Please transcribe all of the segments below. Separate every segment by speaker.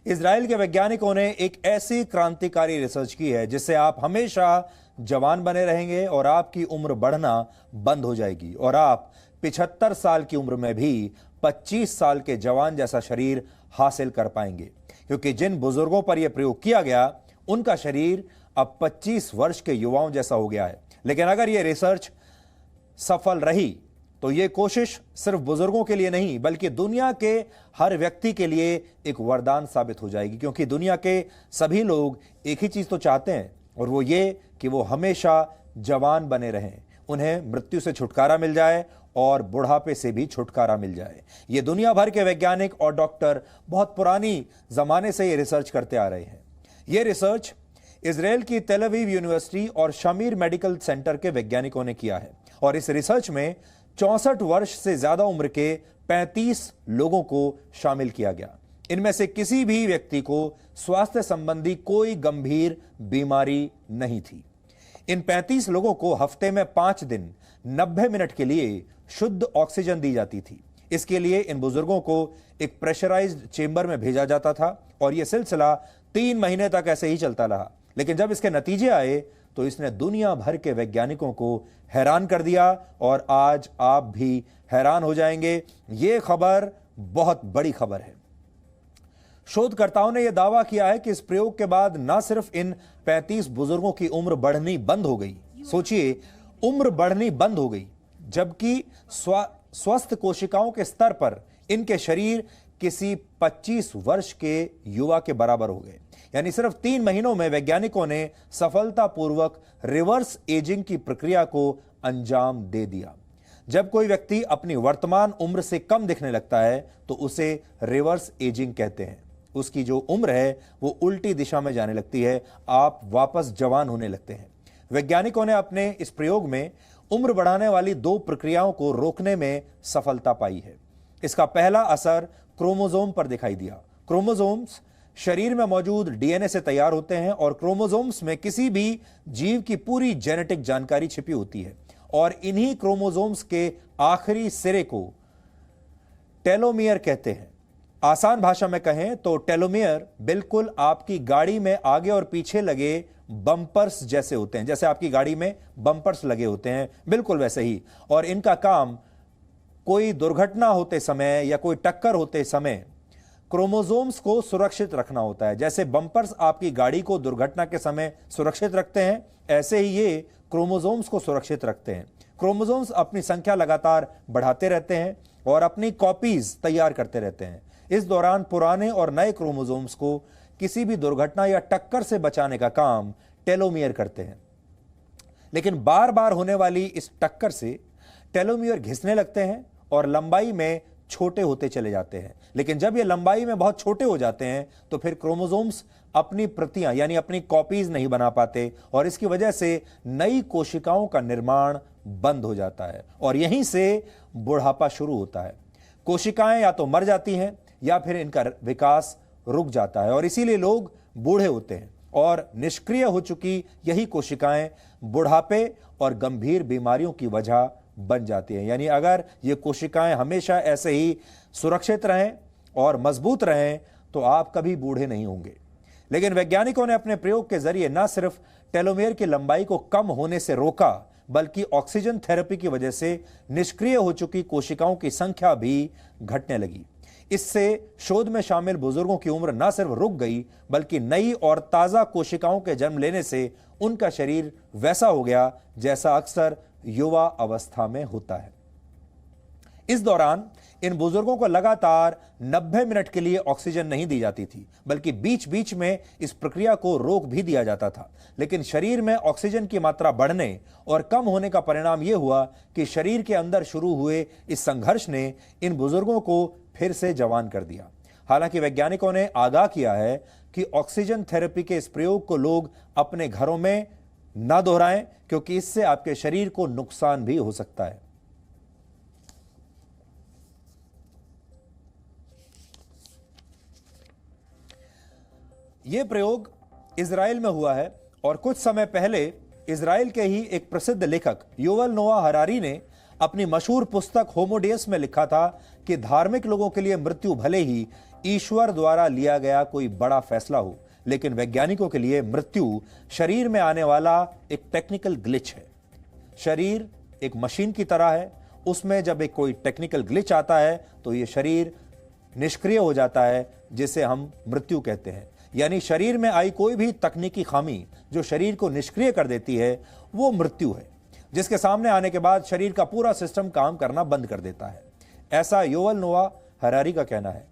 Speaker 1: Israel के वैज्ञानिकों ने एक ऐसी क्रांतिकारी रिसर्च की है जिससे आप हमेशा जवान बने रहेंगे और आपकी उम्र बढ़ना बंद हो जाएगी और आप 75 साल की उम्र में भी 25 साल के जवान जैसा शरीर हासिल कर पाएंगे, क्योंकि जिन बुजुर्गों पर यह प्रयोग किया गया उनका शरीर अब 25 वर्ष के युवाओं जैसा हो गया है। लेकिन अगर यह रिसर्च सफल रही तो यह कोशिश सिर्फ बुजुर्गों के लिए नहीं बल्कि दुनिया के हर व्यक्ति के लिए एक वरदान साबित हो जाएगी, क्योंकि दुनिया के सभी लोग एक ही चीज तो चाहते हैं और वो ये कि वो हमेशा जवान बने रहें, उन्हें मृत्यु से छुटकारा मिल जाए और बुढ़ापे से भी छुटकारा मिल जाए। ये दुनिया भर के वैज्ञानिक और डॉक्टर बहुत पुरानी जमाने से ये रिसर्च करते आ रहे हैं। ये रिसर्च इजराइल की तेल अवीव यूनिवर्सिटी और शमीर मेडिकल सेंटर के वैज्ञानिकों ने किया है और इस रिसर्च में 64 वर्ष से ज्यादा उम्र के 35 लोगों को शामिल किया गया। इनमें से किसी भी व्यक्ति को स्वास्थ्य संबंधी कोई गंभीर बीमारी नहीं थी। इन 35 लोगों को हफ्ते में 5 दिन 90 मिनट के लिए शुद्ध ऑक्सीजन दी जाती थी। इसके लिए इन बुजुर्गों को एक प्रेशराइज्ड चेंबर में भेजा जाता था और यह सिलसिला 3 महीने तक ऐसे ही चलता रहा। लेकिन जब इसके नतीजे आए तो इसने दुनिया भर के वैज्ञानिकों को हैरान कर दिया और आज आप भी हैरान हो जाएंगे। यह खबर बहुत बड़ी खबर है। शोधकर्ताओं ने यह दावा किया है कि इस प्रयोग के बाद न सिर्फ इन 35 बुजुर्गों की उम्र बढ़नी बंद हो गई, सोचिए उम्र बढ़नी बंद हो गई, जबकि स्वस्थ कोशिकाओं के स्तर पर इनके शरीर किसी 25 वर्ष के युवा के बराबर हो गए। यानी सिर्फ 3 महीनों में वैज्ञानिकों ने सफलतापूर्वक रिवर्स एजिंग की प्रक्रिया को अंजाम दे दिया। जब कोई व्यक्ति अपनी वर्तमान उम्र से कम दिखने लगता है तो उसे रिवर्स एजिंग कहते हैं। उसकी जो उम्र है वो उल्टी दिशा में जाने लगती है, आप वापस जवान होने लगते हैं। वैज्ञानिकों ने अपने इस प्रयोग में उम्र बढ़ाने वाली 2 प्रक्रियाओं को रोकने में सफलता पाई है। इसका पहला असर क्रोमोसोम पर दिखाई दिया। क्रोमोसोम्स शरीर में मौजूद डीएनए से तैयार होते हैं और क्रोमोसोम्स में किसी भी जीव की पूरी जेनेटिक जानकारी छिपी होती है और इन्हीं क्रोमोसोम्स के आखिरी सिरे को टेलोमियर कहते हैं। आसान भाषा में कहें तो टेलोमियर बिल्कुल आपकी गाड़ी में आगे और पीछे लगे बम्पर्स जैसे होते हैं। जैसे आपकी गाड़ी में बम्पर्स लगे होते हैं, बिल्कुल वैसे ही। और इनका काम कोई दुर्घटना होते समय या कोई टक्कर होते समय क्रोमोसोम्स को सुरक्षित रखना होता है। जैसे बम्पर्स आपकी गाड़ी को दुर्घटना के समय सुरक्षित रखते हैं, ऐसे ही ये क्रोमोसोम्स को सुरक्षित रखते हैं। क्रोमोसोम्स अपनी संख्या लगातार बढ़ाते रहते हैं और अपनी कॉपीज तैयार करते रहते हैं। इस दौरान पुराने और नए क्रोमोसोम्स को किसी भी दुर्घटना या टक्कर से बचाने का काम टेलोमियर करते हैं। लेकिन बार बार होने वाली इस टक्कर से टेलोमियर घिसने लगते हैं और लंबाई में छोटे होते चले जाते हैं। लेकिन जब ये लंबाई में बहुत छोटे हो जाते हैं तो फिर क्रोमोसोम्स अपनी प्रतियां यानी अपनी कॉपीज नहीं बना पाते और इसकी वजह से नई कोशिकाओं का निर्माण बंद हो जाता है और यहीं से बुढ़ापा शुरू होता है। कोशिकाएं या तो मर जाती हैं या फिर इनका विकास रुक जाता है और इसीलिए लोग बूढ़े होते हैं और निष्क्रिय हो चुकी यही कोशिकाएं बुढ़ापे और गंभीर बीमारियों की वजह बन जाती है। यानी अगर ये कोशिकाएं हमेशा ऐसे ही सुरक्षित रहें और मजबूत रहें तो आप कभी बूढ़े नहीं होंगे। लेकिन वैज्ञानिकों ने अपने प्रयोग के जरिए न सिर्फ टेलोमेयर की लंबाई को कम होने से रोका बल्कि ऑक्सीजन थेरेपी की वजह से निष्क्रिय हो चुकी कोशिकाओं की संख्या भी घटने लगी। इससे शोध में शामिल बुजुर्गों की उम्र न सिर्फ रुक गई बल्कि नई और ताजा कोशिकाओं के जन्म लेने से उनका शरीर वैसा हो गया जैसा अक्सर युवा अवस्था में होता है। इस दौरान इन बुजुर्गों को लगातार 90 मिनट के लिए ऑक्सीजन नहीं दी जाती थी बल्कि बीच बीच में इस प्रक्रिया को रोक भी दिया जाता था। लेकिन शरीर में ऑक्सीजन की मात्रा बढ़ने और कम होने का परिणाम यह हुआ कि शरीर के अंदर शुरू हुए इस संघर्ष ने इन बुजुर्गों को फिर से जवान कर दिया। हालांकि वैज्ञानिकों ने आगाह किया है कि ऑक्सीजन थेरेपी के इस प्रयोग को लोग अपने घरों में न दोहराएं, क्योंकि इससे आपके शरीर को नुकसान भी हो सकता है। यह प्रयोग इजराइल में हुआ है और कुछ समय पहले इजराइल के ही एक प्रसिद्ध लेखक युवल नोआ हरारी ने अपनी मशहूर पुस्तक होमो डेउस में लिखा था कि धार्मिक लोगों के लिए मृत्यु भले ही ईश्वर द्वारा लिया गया कोई बड़ा फैसला हो, लेकिन वैज्ञानिकों के लिए मृत्यु शरीर में आने वाला एक टेक्निकल ग्लिच है। शरीर एक मशीन की तरह है, उसमें जब एक कोई टेक्निकल ग्लिच आता है तो यह शरीर निष्क्रिय हो जाता है, जिसे हम मृत्यु कहते हैं। यानी शरीर में आई कोई भी तकनीकी खामी जो शरीर को निष्क्रिय कर देती है वो मृत्यु है, जिसके सामने आने के बाद शरीर का पूरा सिस्टम काम करना बंद कर देता है। ऐसा युवल नोआ हरारी का कहना है।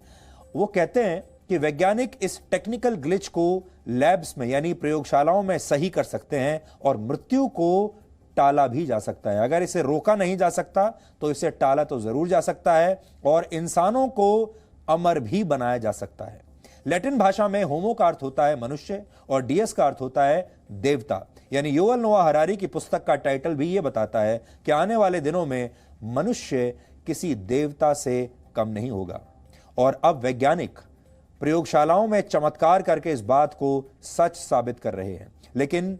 Speaker 1: वो कहते हैं कि वैज्ञानिक इस टेक्निकल ग्लिच को लैब्स में यानी प्रयोगशालाओं में सही कर सकते हैं और मृत्यु को टाला भी जा सकता है। अगर इसे रोका नहीं जा सकता तो इसे टाला तो जरूर जा सकता है और इंसानों को अमर भी बनाया जा सकता है। लैटिन भाषा में होमो का अर्थ होता है मनुष्य और डियस का अर्थ होता है देवता। यानी युवल नोआ हरारी की पुस्तक का टाइटल भी यह बताता है कि आने वाले दिनों में मनुष्य किसी देवता से कम नहीं होगा। और अब वैज्ञानिक प्रयोगशालाओं में चमत्कार करके इस बात को सच साबित कर रहे हैं। लेकिन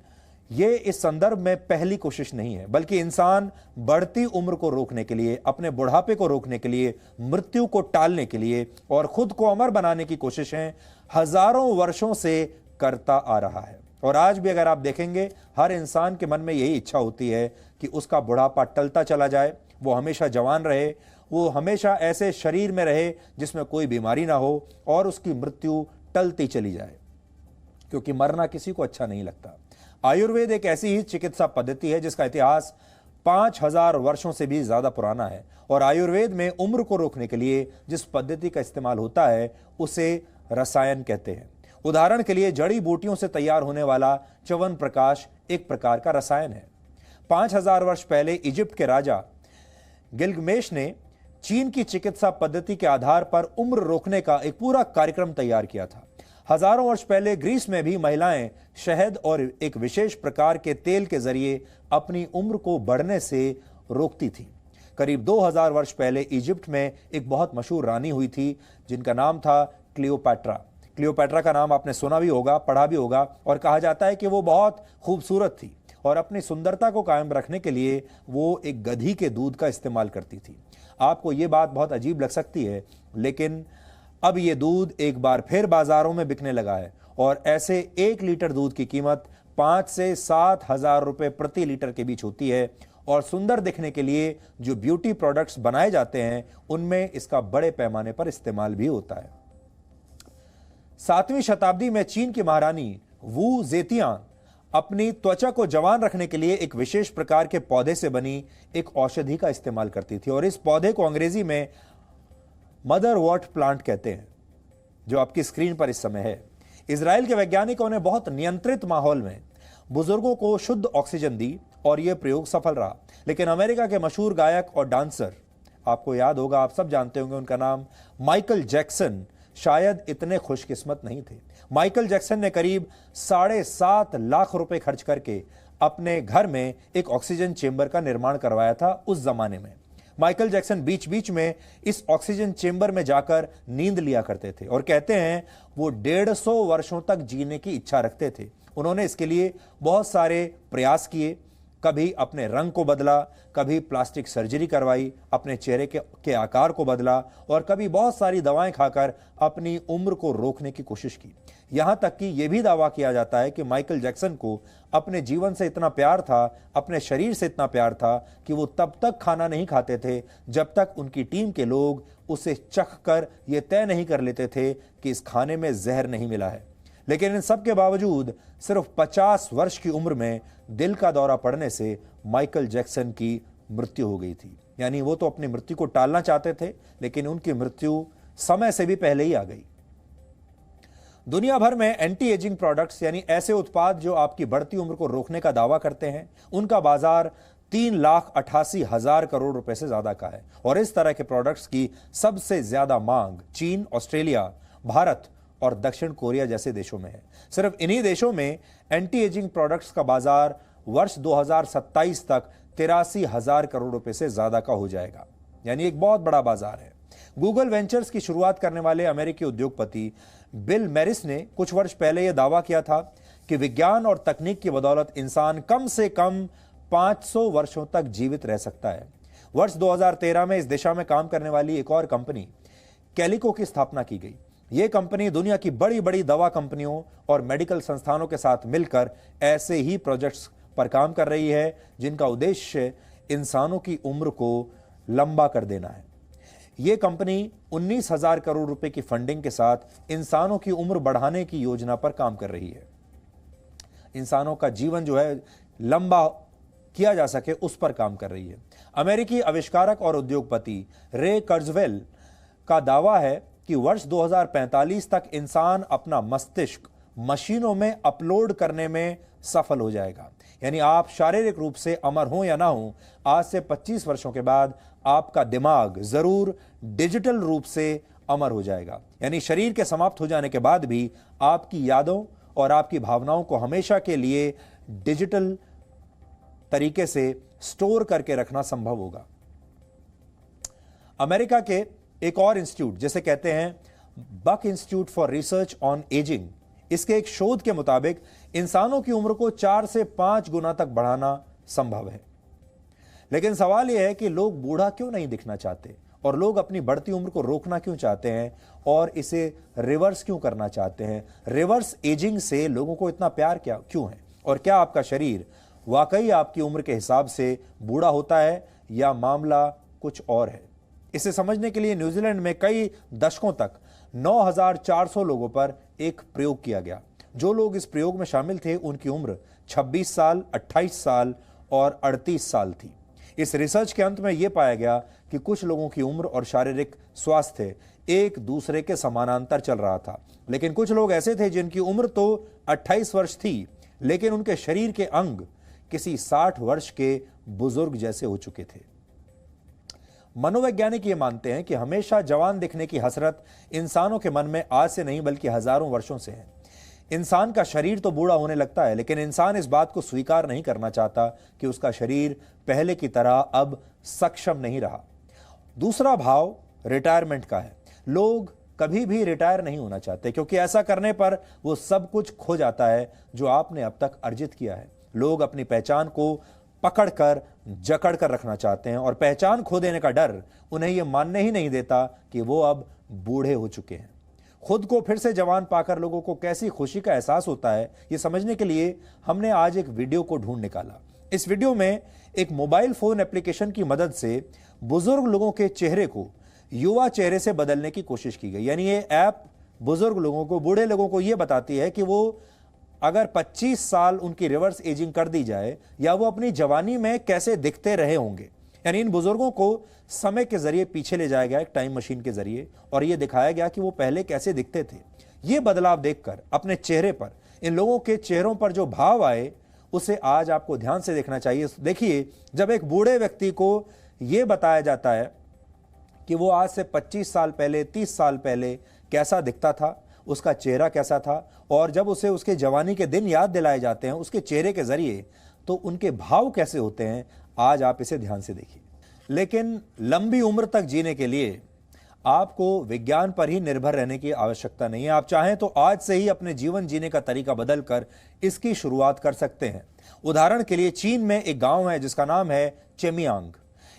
Speaker 1: यह इस संदर्भ में पहली कोशिश नहीं है, बल्कि इंसान बढ़ती उम्र को रोकने के लिए, अपने बुढ़ापे को रोकने के लिए, मृत्यु को टालने के लिए और खुद को अमर बनाने की कोशिशें हजारों वर्षों से करता आ रहा है। और आज भी अगर आप देखेंगे, हर इंसान के मन में यही इच्छा होती है कि उसका बुढ़ापा टलता चला जाए, वो हमेशा जवान रहे, वो हमेशा ऐसे शरीर में रहे जिसमें कोई बीमारी ना हो और उसकी मृत्यु टलती चली जाए, क्योंकि मरना किसी को अच्छा नहीं लगता। आयुर्वेद एक ऐसी ही चिकित्सा पद्धति है जिसका इतिहास 5000 वर्षों से भी ज्यादा पुराना है और आयुर्वेद में उम्र को रोकने के लिए जिस पद्धति का इस्तेमाल होता है उसे रसायन कहते हैं। उदाहरण के लिए जड़ी बूटियों से तैयार होने वाला च्यवन प्रकाश एक प्रकार का रसायन है। 5000 वर्ष पहले इजिप्ट के राजा गिलगमेश ने चीन की चिकित्सा पद्धति के आधार पर उम्र रोकने का एक पूरा कार्यक्रम तैयार किया था। हजारों वर्ष पहले ग्रीस में भी महिलाएं शहद और एक विशेष प्रकार के तेल के जरिए अपनी उम्र को बढ़ने से रोकती थी। करीब 2000 वर्ष पहले इजिप्ट में एक बहुत मशहूर रानी हुई थी जिनका नाम था क्लियोपैट्रा। क्लियोपैट्रा का नाम आपने सुना भी होगा, पढ़ा भी होगा और कहा जाता है कि वो बहुत खूबसूरत थी और अपनी सुंदरता को कायम रखने के लिए वो एक गधी के दूध का इस्तेमाल करती थी। आपको ये बात बहुत अजीब लग सकती है, लेकिन अब ये दूध एक बार फिर बाजारों में बिकने लगा है और ऐसे 1 लीटर दूध की कीमत 5 से 7 हजार रुपए प्रति लीटर के बीच होती है और सुंदर दिखने के लिए जो ब्यूटी प्रोडक्ट्स बनाए जाते हैं उनमें इसका बड़े पैमाने पर इस्तेमाल भी होता है। 7वीं शताब्दी में चीन की महारानी वू जेतियान अपनी त्वचा को जवान रखने के लिए एक विशेष प्रकार के पौधे से बनी एक औषधि का इस्तेमाल करती थी और इस पौधे को अंग्रेजी में मदरवॉर्ट प्लांट कहते हैं, जो आपकी स्क्रीन पर इस समय है। इजराइल के वैज्ञानिकों ने बहुत नियंत्रित माहौल में बुजुर्गों को शुद्ध ऑक्सीजन दी और यह प्रयोग सफल रहा। लेकिन अमेरिका के मशहूर गायक और डांसर, आपको याद होगा, आप सब जानते होंगे उनका नाम, माइकल जैक्सन, शायद इतने खुशकिस्मत नहीं थे। माइकल जैक्सन ने करीब 7.5 लाख रुपए खर्च करके अपने घर में एक ऑक्सीजन चेंबर का निर्माण करवाया था। उस जमाने में माइकल जैक्सन बीच बीच में इस ऑक्सीजन चेंबर में जाकर नींद लिया करते थे और कहते हैं वो 150 वर्षों तक जीने की इच्छा रखते थे। उन्होंने इसके लिए बहुत सारे प्रयास किए, कभी अपने रंग को बदला, कभी प्लास्टिक सर्जरी करवाई, अपने चेहरे के आकार को बदला और कभी बहुत सारी दवाएं खाकर अपनी उम्र को रोकने की कोशिश की। यहां तक कि यह भी दावा किया जाता है कि माइकल जैक्सन को अपने जीवन से इतना प्यार था, अपने शरीर से इतना प्यार था कि वो तब तक खाना नहीं खाते थे जब तक उनकी टीम के लोग उसे चख कर यह तय नहीं कर लेते थे कि इस खाने में जहर नहीं मिला है। लेकिन इन सब के बावजूद सिर्फ 50 वर्ष की उम्र में दिल का दौरा पड़ने से माइकल जैक्सन की मृत्यु हो गई थी। यानी वो तो अपनी मृत्यु को टालना चाहते थे, लेकिन उनकी मृत्यु समय से भी पहले ही आ गई। दुनिया भर में एंटी एजिंग प्रोडक्ट्स यानी ऐसे उत्पाद जो आपकी बढ़ती उम्र को रोकने का दावा करते हैं, उनका बाजार 3,88,000 करोड़ रुपए से ज्यादा का है और इस तरह के प्रोडक्ट्स की सबसे ज्यादा मांग चीन, ऑस्ट्रेलिया, भारत और दक्षिण कोरिया जैसे देशों में है। सिर्फ इन्हीं देशों में एंटी एजिंग प्रोडक्ट्स का बाजार वर्ष 2027 तक 83,000 करोड़ रुपए से ज्यादा का हो जाएगा। यानी एक बहुत बड़ा बाजार है। गूगल वेंचर्स की शुरुआत करने वाले अमेरिकी उद्योगपति बिल मैरिस ने कुछ वर्ष पहले यह दावा किया था कि विज्ञान और तकनीक की बदौलत इंसान कम से कम 500 वर्षों तक जीवित रह सकता है। वर्ष 2013 में इस दिशा में काम करने वाली एक और कंपनी कैलिको की स्थापना की गई। यह कंपनी दुनिया की बड़ी बड़ी दवा कंपनियों और मेडिकल संस्थानों के साथ मिलकर ऐसे ही प्रोजेक्ट्स पर काम कर रही है जिनका उद्देश्य इंसानों की उम्र को लंबा कर देना है। यह कंपनी 19,000 करोड़ रुपए की फंडिंग के साथ इंसानों की उम्र बढ़ाने की योजना पर काम कर रही है। इंसानों का जीवन जो है लंबा किया जा सके उस पर काम कर रही है। अमेरिकी आविष्कारक और उद्योगपति रे कर्जवेल का दावा है कि वर्ष 2045 तक इंसान अपना मस्तिष्क मशीनों में अपलोड करने में सफल हो जाएगा। यानी आप शारीरिक रूप से अमर हो या ना हो, आज से 25 वर्षों के बाद आपका दिमाग जरूर डिजिटल रूप से अमर हो जाएगा। यानी शरीर के समाप्त हो जाने के बाद भी आपकी यादों और आपकी भावनाओं को हमेशा के लिए डिजिटल तरीके से स्टोर करके रखना संभव होगा। अमेरिका के एक और इंस्टीट्यूट, जिसे कहते हैं Buck Institute for Research on Aging, इसके एक शोध के मुताबिक इंसानों की उम्र को 4 से 5 गुना तक बढ़ाना संभव है। लेकिन सवाल यह है कि लोग बूढ़ा क्यों नहीं दिखना चाहते और लोग अपनी बढ़ती उम्र को रोकना क्यों चाहते हैं और इसे रिवर्स क्यों करना चाहते हैं। रिवर्स एजिंग से लोगों को इतना प्यार क्यों है, और क्या आपका शरीर वाकई आपकी उम्र के हिसाब से बूढ़ा होता है या मामला कुछ और है। इसे समझने के लिए न्यूजीलैंड में कई दशकों तक 9,400 लोगों पर एक प्रयोग किया गया। जो लोग इस प्रयोग में शामिल थे उनकी उम्र 26 साल, 28 साल और 38 साल थी। इस रिसर्च के अंत में यह पाया गया कि कुछ लोगों की उम्र और शारीरिक स्वास्थ्य एक दूसरे के समानांतर चल रहा था, लेकिन कुछ लोग ऐसे थे जिनकी उम्र तो 28 वर्ष थी, लेकिन उनके शरीर के अंग किसी 60 वर्ष के बुजुर्ग जैसे हो चुके थे। मनोवैज्ञानिक ये मानते हैं कि हमेशा जवान दिखने की हसरत इंसानों के मन में आज से नहीं बल्कि हजारों वर्षों से है। इंसान का शरीर तो बूढ़ा होने लगता है, लेकिन इंसान इस बात को स्वीकार नहीं करना चाहता कि उसका शरीर पहले की तरह अब सक्षम नहीं रहा। दूसरा भाव रिटायरमेंट का है। लोग कभी भी रिटायर नहीं होना चाहते, क्योंकि ऐसा करने पर वो सब कुछ खो जाता है जो आपने अब तक अर्जित किया है। लोग अपनी पहचान को पकड़कर जकड़ कर रखना चाहते हैं और पहचान खो देने का डर उन्हें यह मानने ही नहीं देता कि वो अब बूढ़े हो चुके हैं। खुद को फिर से जवान पाकर लोगों को कैसी खुशी का एहसास होता है, ये समझने के लिए हमने आज एक वीडियो को ढूंढ निकाला। इस वीडियो में एक मोबाइल फोन एप्लीकेशन की मदद से बुजुर्ग लोगों के चेहरे को युवा चेहरे से बदलने की कोशिश की गई। यानी ये ऐप बुजुर्ग लोगों को, बूढ़े लोगों को यह बताती है कि वो अगर 25 साल उनकी रिवर्स एजिंग कर दी जाए या वो अपनी जवानी में कैसे दिखते रहे होंगे। यानी इन बुजुर्गों को समय के जरिए पीछे ले जाया गया एक टाइम मशीन के जरिए और यह दिखाया गया कि वो पहले कैसे दिखते थे। ये बदलाव देखकर अपने चेहरे पर, इन लोगों के चेहरों पर जो भाव आए उसे आज आपको ध्यान से देखना चाहिए। देखिए, जब एक बूढ़े व्यक्ति को यह बताया जाता है कि वो आज से 25 साल पहले, 30 साल पहले कैसा दिखता था, उसका चेहरा कैसा था, और जब उसे उसके जवानी के दिन याद दिलाए जाते हैं उसके चेहरे के जरिए, तो उनके भाव कैसे होते हैं, आज आप इसे ध्यान से देखिए। लेकिन लंबी उम्र तक जीने के लिए आपको विज्ञान पर ही निर्भर रहने की आवश्यकता नहीं है। आप चाहें तो आज से ही अपने जीवन जीने का तरीका बदलकर इसकी शुरुआत कर सकते हैं। उदाहरण के लिए चीन में एक गांव है जिसका नाम है चेमियांग।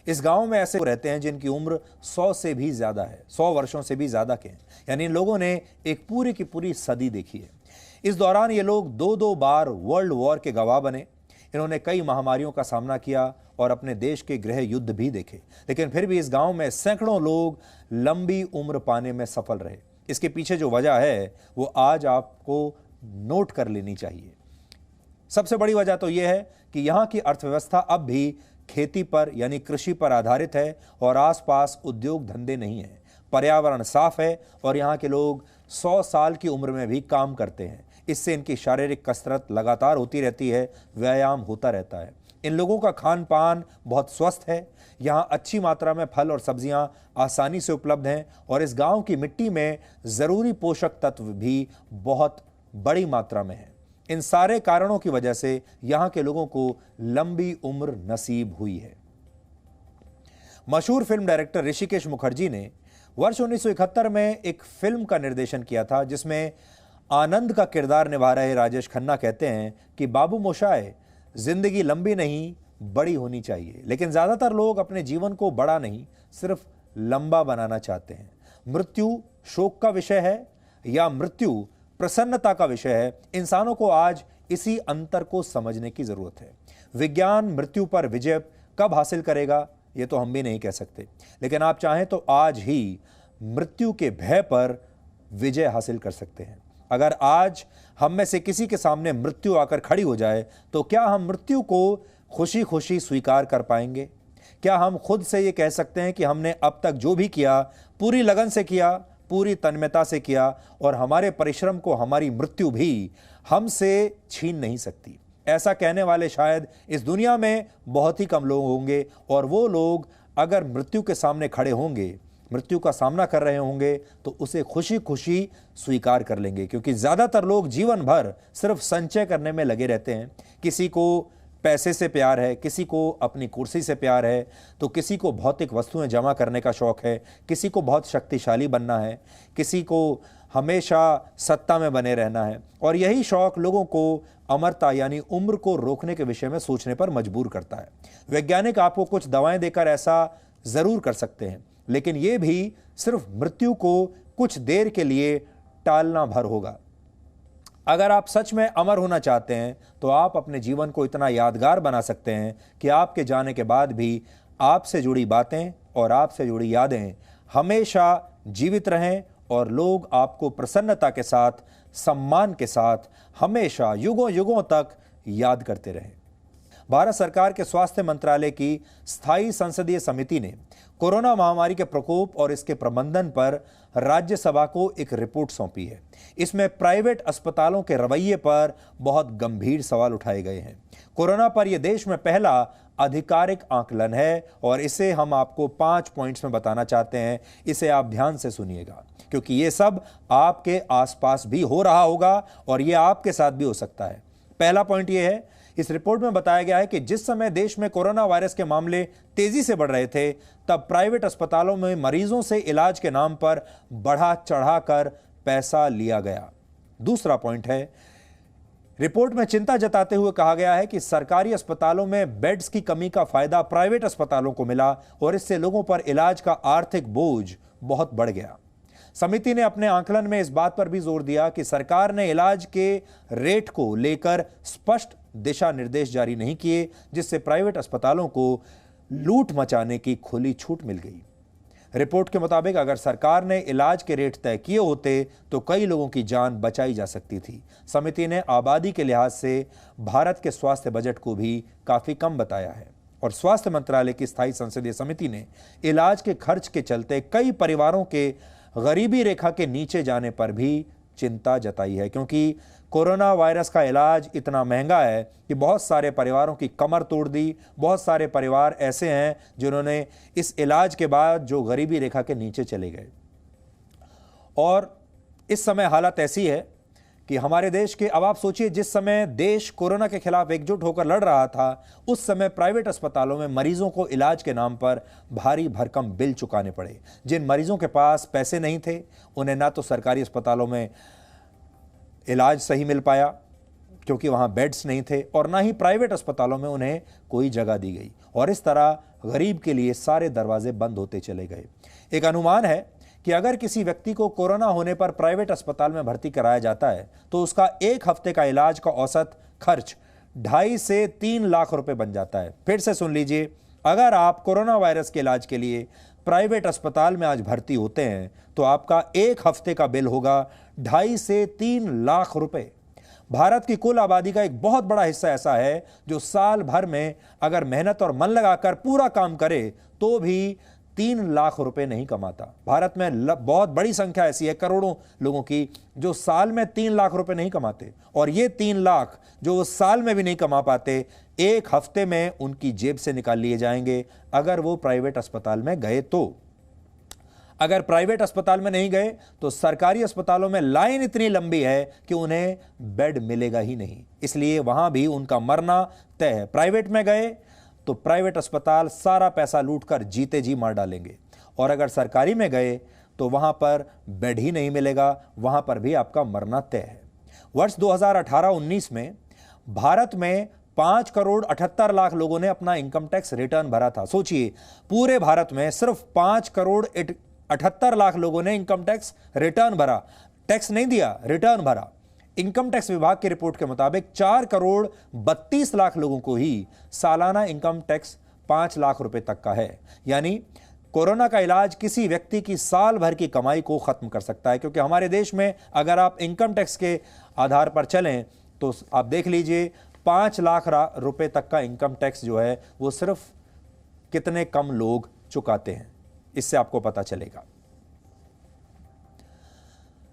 Speaker 1: इस गांव में ऐसे रहते हैं जिनकी उम्र 100 से भी ज्यादा है, 100 वर्षों से भी ज्यादा के हैं। यानी इन लोगों ने एक पूरी की पूरी सदी देखी है। इस दौरान ये लोग 2-2 बार वर्ल्ड वॉर के गवाह बने। इन्होंने कई महामारियों का सामना किया और अपने देश के गृह युद्ध भी देखे, लेकिन फिर भी इस गांव में सैकड़ों लोग लंबी उम्र पाने में सफल रहे। इसके पीछे जो वजह है वो आज आपको नोट कर लेनी चाहिए। सबसे बड़ी वजह तो यह है कि यहां की अर्थव्यवस्था अब भी खेती पर यानी कृषि पर आधारित है और आसपास उद्योग धंधे नहीं है। पर्यावरण साफ है और यहाँ के लोग 100 साल की उम्र में भी काम करते हैं। इससे इनकी शारीरिक कसरत लगातार होती रहती है, व्यायाम होता रहता है। इन लोगों का खान पान बहुत स्वस्थ है। यहाँ अच्छी मात्रा में फल और सब्जियां आसानी से उपलब्ध हैं और इस गांव की मिट्टी में जरूरी पोषक तत्व भी बहुत बड़ी मात्रा में है। इन सारे कारणों की वजह से यहाँ के लोगों को लंबी उम्र नसीब हुई है। मशहूर फिल्म डायरेक्टर ऋषिकेश मुखर्जी ने वर्ष 1971 में एक फिल्म का निर्देशन किया था जिसमें आनंद का किरदार निभा रहे राजेश खन्ना कहते हैं कि बाबू मोशाय, जिंदगी लंबी नहीं बड़ी होनी चाहिए, लेकिन ज्यादातर लोग अपने जीवन को बड़ा नहीं, सिर्फ लंबा बनाना चाहते हैं। मृत्यु शोक का विषय है या मृत्यु प्रसन्नता का विषय है, इंसानों को आज इसी अंतर को समझने की जरूरत है। विज्ञान मृत्यु पर विजय कब हासिल करेगा यह तो हम भी नहीं कह सकते, लेकिन आप चाहें तो आज ही मृत्यु के भय पर विजय हासिल कर सकते हैं। अगर आज हम में से किसी के सामने मृत्यु आकर खड़ी हो जाए तो क्या हम मृत्यु को खुशी खुशी स्वीकार कर पाएंगे? क्या हम खुद से ये कह सकते हैं कि हमने अब तक जो भी किया पूरी लगन से किया, पूरी तन्मयता से किया और हमारे परिश्रम को हमारी मृत्यु भी हमसे छीन नहीं सकती? ऐसा कहने वाले शायद इस दुनिया में बहुत ही कम लोग होंगे, और वो लोग अगर मृत्यु के सामने खड़े होंगे, मृत्यु का सामना कर रहे होंगे, तो उसे खुशी खुशी स्वीकार कर लेंगे, क्योंकि ज्यादातर लोग जीवन भर सिर्फ संचय करने में लगे रहते हैं। किसी को पैसे से प्यार है, किसी को अपनी कुर्सी से प्यार है, तो किसी को भौतिक वस्तुएं जमा करने का शौक है, किसी को बहुत शक्तिशाली बनना है, किसी को हमेशा सत्ता में बने रहना है, और यही शौक लोगों को अमरता यानी उम्र को रोकने के विषय में सोचने पर मजबूर करता है। वैज्ञानिक आपको कुछ दवाएं देकर ऐसा जरूर कर सकते हैं, लेकिन यह भी सिर्फ मृत्यु को कुछ देर के लिए टालना भर होगा। अगर आप सच में अमर होना चाहते हैं तो आप अपने जीवन को इतना यादगार बना सकते हैं कि आपके जाने के बाद भी आपसे जुड़ी बातें और आपसे जुड़ी यादें हमेशा जीवित रहें और लोग आपको प्रसन्नता के साथ, सम्मान के साथ हमेशा युगों युगों तक याद करते रहें। भारत सरकार के स्वास्थ्य मंत्रालय की स्थायी संसदीय समिति ने कोरोना महामारी के प्रकोप और इसके प्रबंधन पर राज्यसभा को एक रिपोर्ट सौंपी है। इसमें प्राइवेट अस्पतालों के रवैये पर बहुत गंभीर सवाल उठाए गए हैं। कोरोना पर यह देश में पहला आधिकारिक आकलन है और इसे हम आपको 5 पॉइंट्स में बताना चाहते हैं। इसे आप ध्यान से सुनिएगा, क्योंकि यह सब आपके आसपास भी हो रहा होगा और यह आपके साथ भी हो सकता है। पहला पॉइंट यह है, इस रिपोर्ट में बताया गया है कि जिस समय देश में कोरोना वायरस के मामले तेजी से बढ़ रहे थे, तब प्राइवेट अस्पतालों में मरीजों से इलाज के नाम पर बढ़ा चढ़ाकर पैसा लिया गया। दूसरा पॉइंट है, रिपोर्ट में चिंता जताते हुए कहा गया है कि सरकारी अस्पतालों में बेड्स की कमी का फायदा प्राइवेट अस्पतालों को मिला और इससे लोगों पर इलाज का आर्थिक बोझ बहुत बढ़ गया। समिति ने अपने आकलन में इस बात पर भी जोर दिया कि सरकार ने इलाज के रेट को लेकर स्पष्ट दिशा निर्देश जारी नहीं किए, जिससे प्राइवेट अस्पतालों को लूट मचाने की खुली छूट मिल गई। रिपोर्ट के मुताबिक अगर सरकार ने इलाज के रेट तय किए होते तो कई लोगों की जान बचाई जा सकती थी। समिति ने आबादी के लिहाज से भारत के स्वास्थ्य बजट को भी काफी कम बताया है और स्वास्थ्य मंत्रालय की स्थायी संसदीय समिति ने इलाज के खर्च के चलते कई परिवारों के गरीबी रेखा के नीचे जाने पर भी चिंता जताई है, क्योंकि कोरोना वायरस का इलाज इतना महंगा है कि बहुत सारे परिवारों की कमर तोड़ दी। बहुत सारे परिवार ऐसे हैं जिन्होंने इस इलाज के बाद जो गरीबी रेखा के नीचे चले गए। और इस समय हालत ऐसी है कि हमारे देश के, अब आप सोचिए, जिस समय देश कोरोना के खिलाफ एकजुट होकर लड़ रहा था, उस समय प्राइवेट अस्पतालों में मरीजों को इलाज के नाम पर भारी भरकम बिल चुकाने पड़े। जिन मरीजों के पास पैसे नहीं थे, उन्हें ना तो सरकारी अस्पतालों में इलाज सही मिल पाया क्योंकि वहां बेड्स नहीं थे, और ना ही प्राइवेट अस्पतालों में उन्हें कोई जगह दी गई, और इस तरह गरीब के लिए सारे दरवाजे बंद होते चले गए। एक अनुमान है कि अगर किसी व्यक्ति को कोरोना होने पर प्राइवेट अस्पताल में भर्ती कराया जाता है तो उसका 1 हफ्ते का इलाज का औसत खर्च 2.5 से 3 लाख रुपए बन जाता है। फिर से सुन लीजिए, अगर आप कोरोना वायरस के इलाज के लिए प्राइवेट अस्पताल में आज भर्ती होते हैं तो आपका 1 हफ्ते का बिल होगा 2.5 से 3 लाख रुपए। भारत की कुल आबादी का एक बहुत बड़ा हिस्सा ऐसा है जो साल भर में अगर मेहनत और मन लगाकर पूरा काम करे तो भी 3 लाख रुपए नहीं कमाता। भारत में बहुत बड़ी संख्या ऐसी है, करोड़ों लोगों की, जो साल में 3 लाख रुपए नहीं कमाते, और ये 3 लाख जो वो साल में भी नहीं कमा पाते, 1 हफ्ते में उनकी जेब से निकाल लिए जाएंगे अगर वो प्राइवेट अस्पताल में गए तो। अगर प्राइवेट अस्पताल में नहीं गए तो सरकारी अस्पतालों में लाइन इतनी लंबी है कि उन्हें बेड मिलेगा ही नहीं, इसलिए वहां भी उनका मरना तय है। प्राइवेट में गए तो प्राइवेट अस्पताल सारा पैसा लूटकर जीते जी मार डालेंगे, और अगर सरकारी में गए तो वहां पर बेड ही नहीं मिलेगा, वहां पर भी आपका मरना तय है। वर्ष 2018-19 में भारत में 5,78,00,000 लोगों ने अपना इनकम टैक्स रिटर्न भरा था। सोचिए, पूरे भारत में सिर्फ 5,78,00,000 लोगों ने इनकम टैक्स रिटर्न भरा, टैक्स नहीं दिया, रिटर्न भरा। इनकम टैक्स विभाग की रिपोर्ट के मुताबिक 4,32,00,000 लोगों को ही सालाना इनकम टैक्स 5 लाख रुपए तक का है। यानी कोरोना का इलाज किसी व्यक्ति की साल भर की कमाई को खत्म कर सकता है, क्योंकि हमारे देश में अगर आप इनकम टैक्स के आधार पर चलें तो आप देख लीजिए 5 लाख रुपए तक का इनकम टैक्स जो है वो सिर्फ कितने कम लोग चुकाते हैं, इससे आपको पता चलेगा।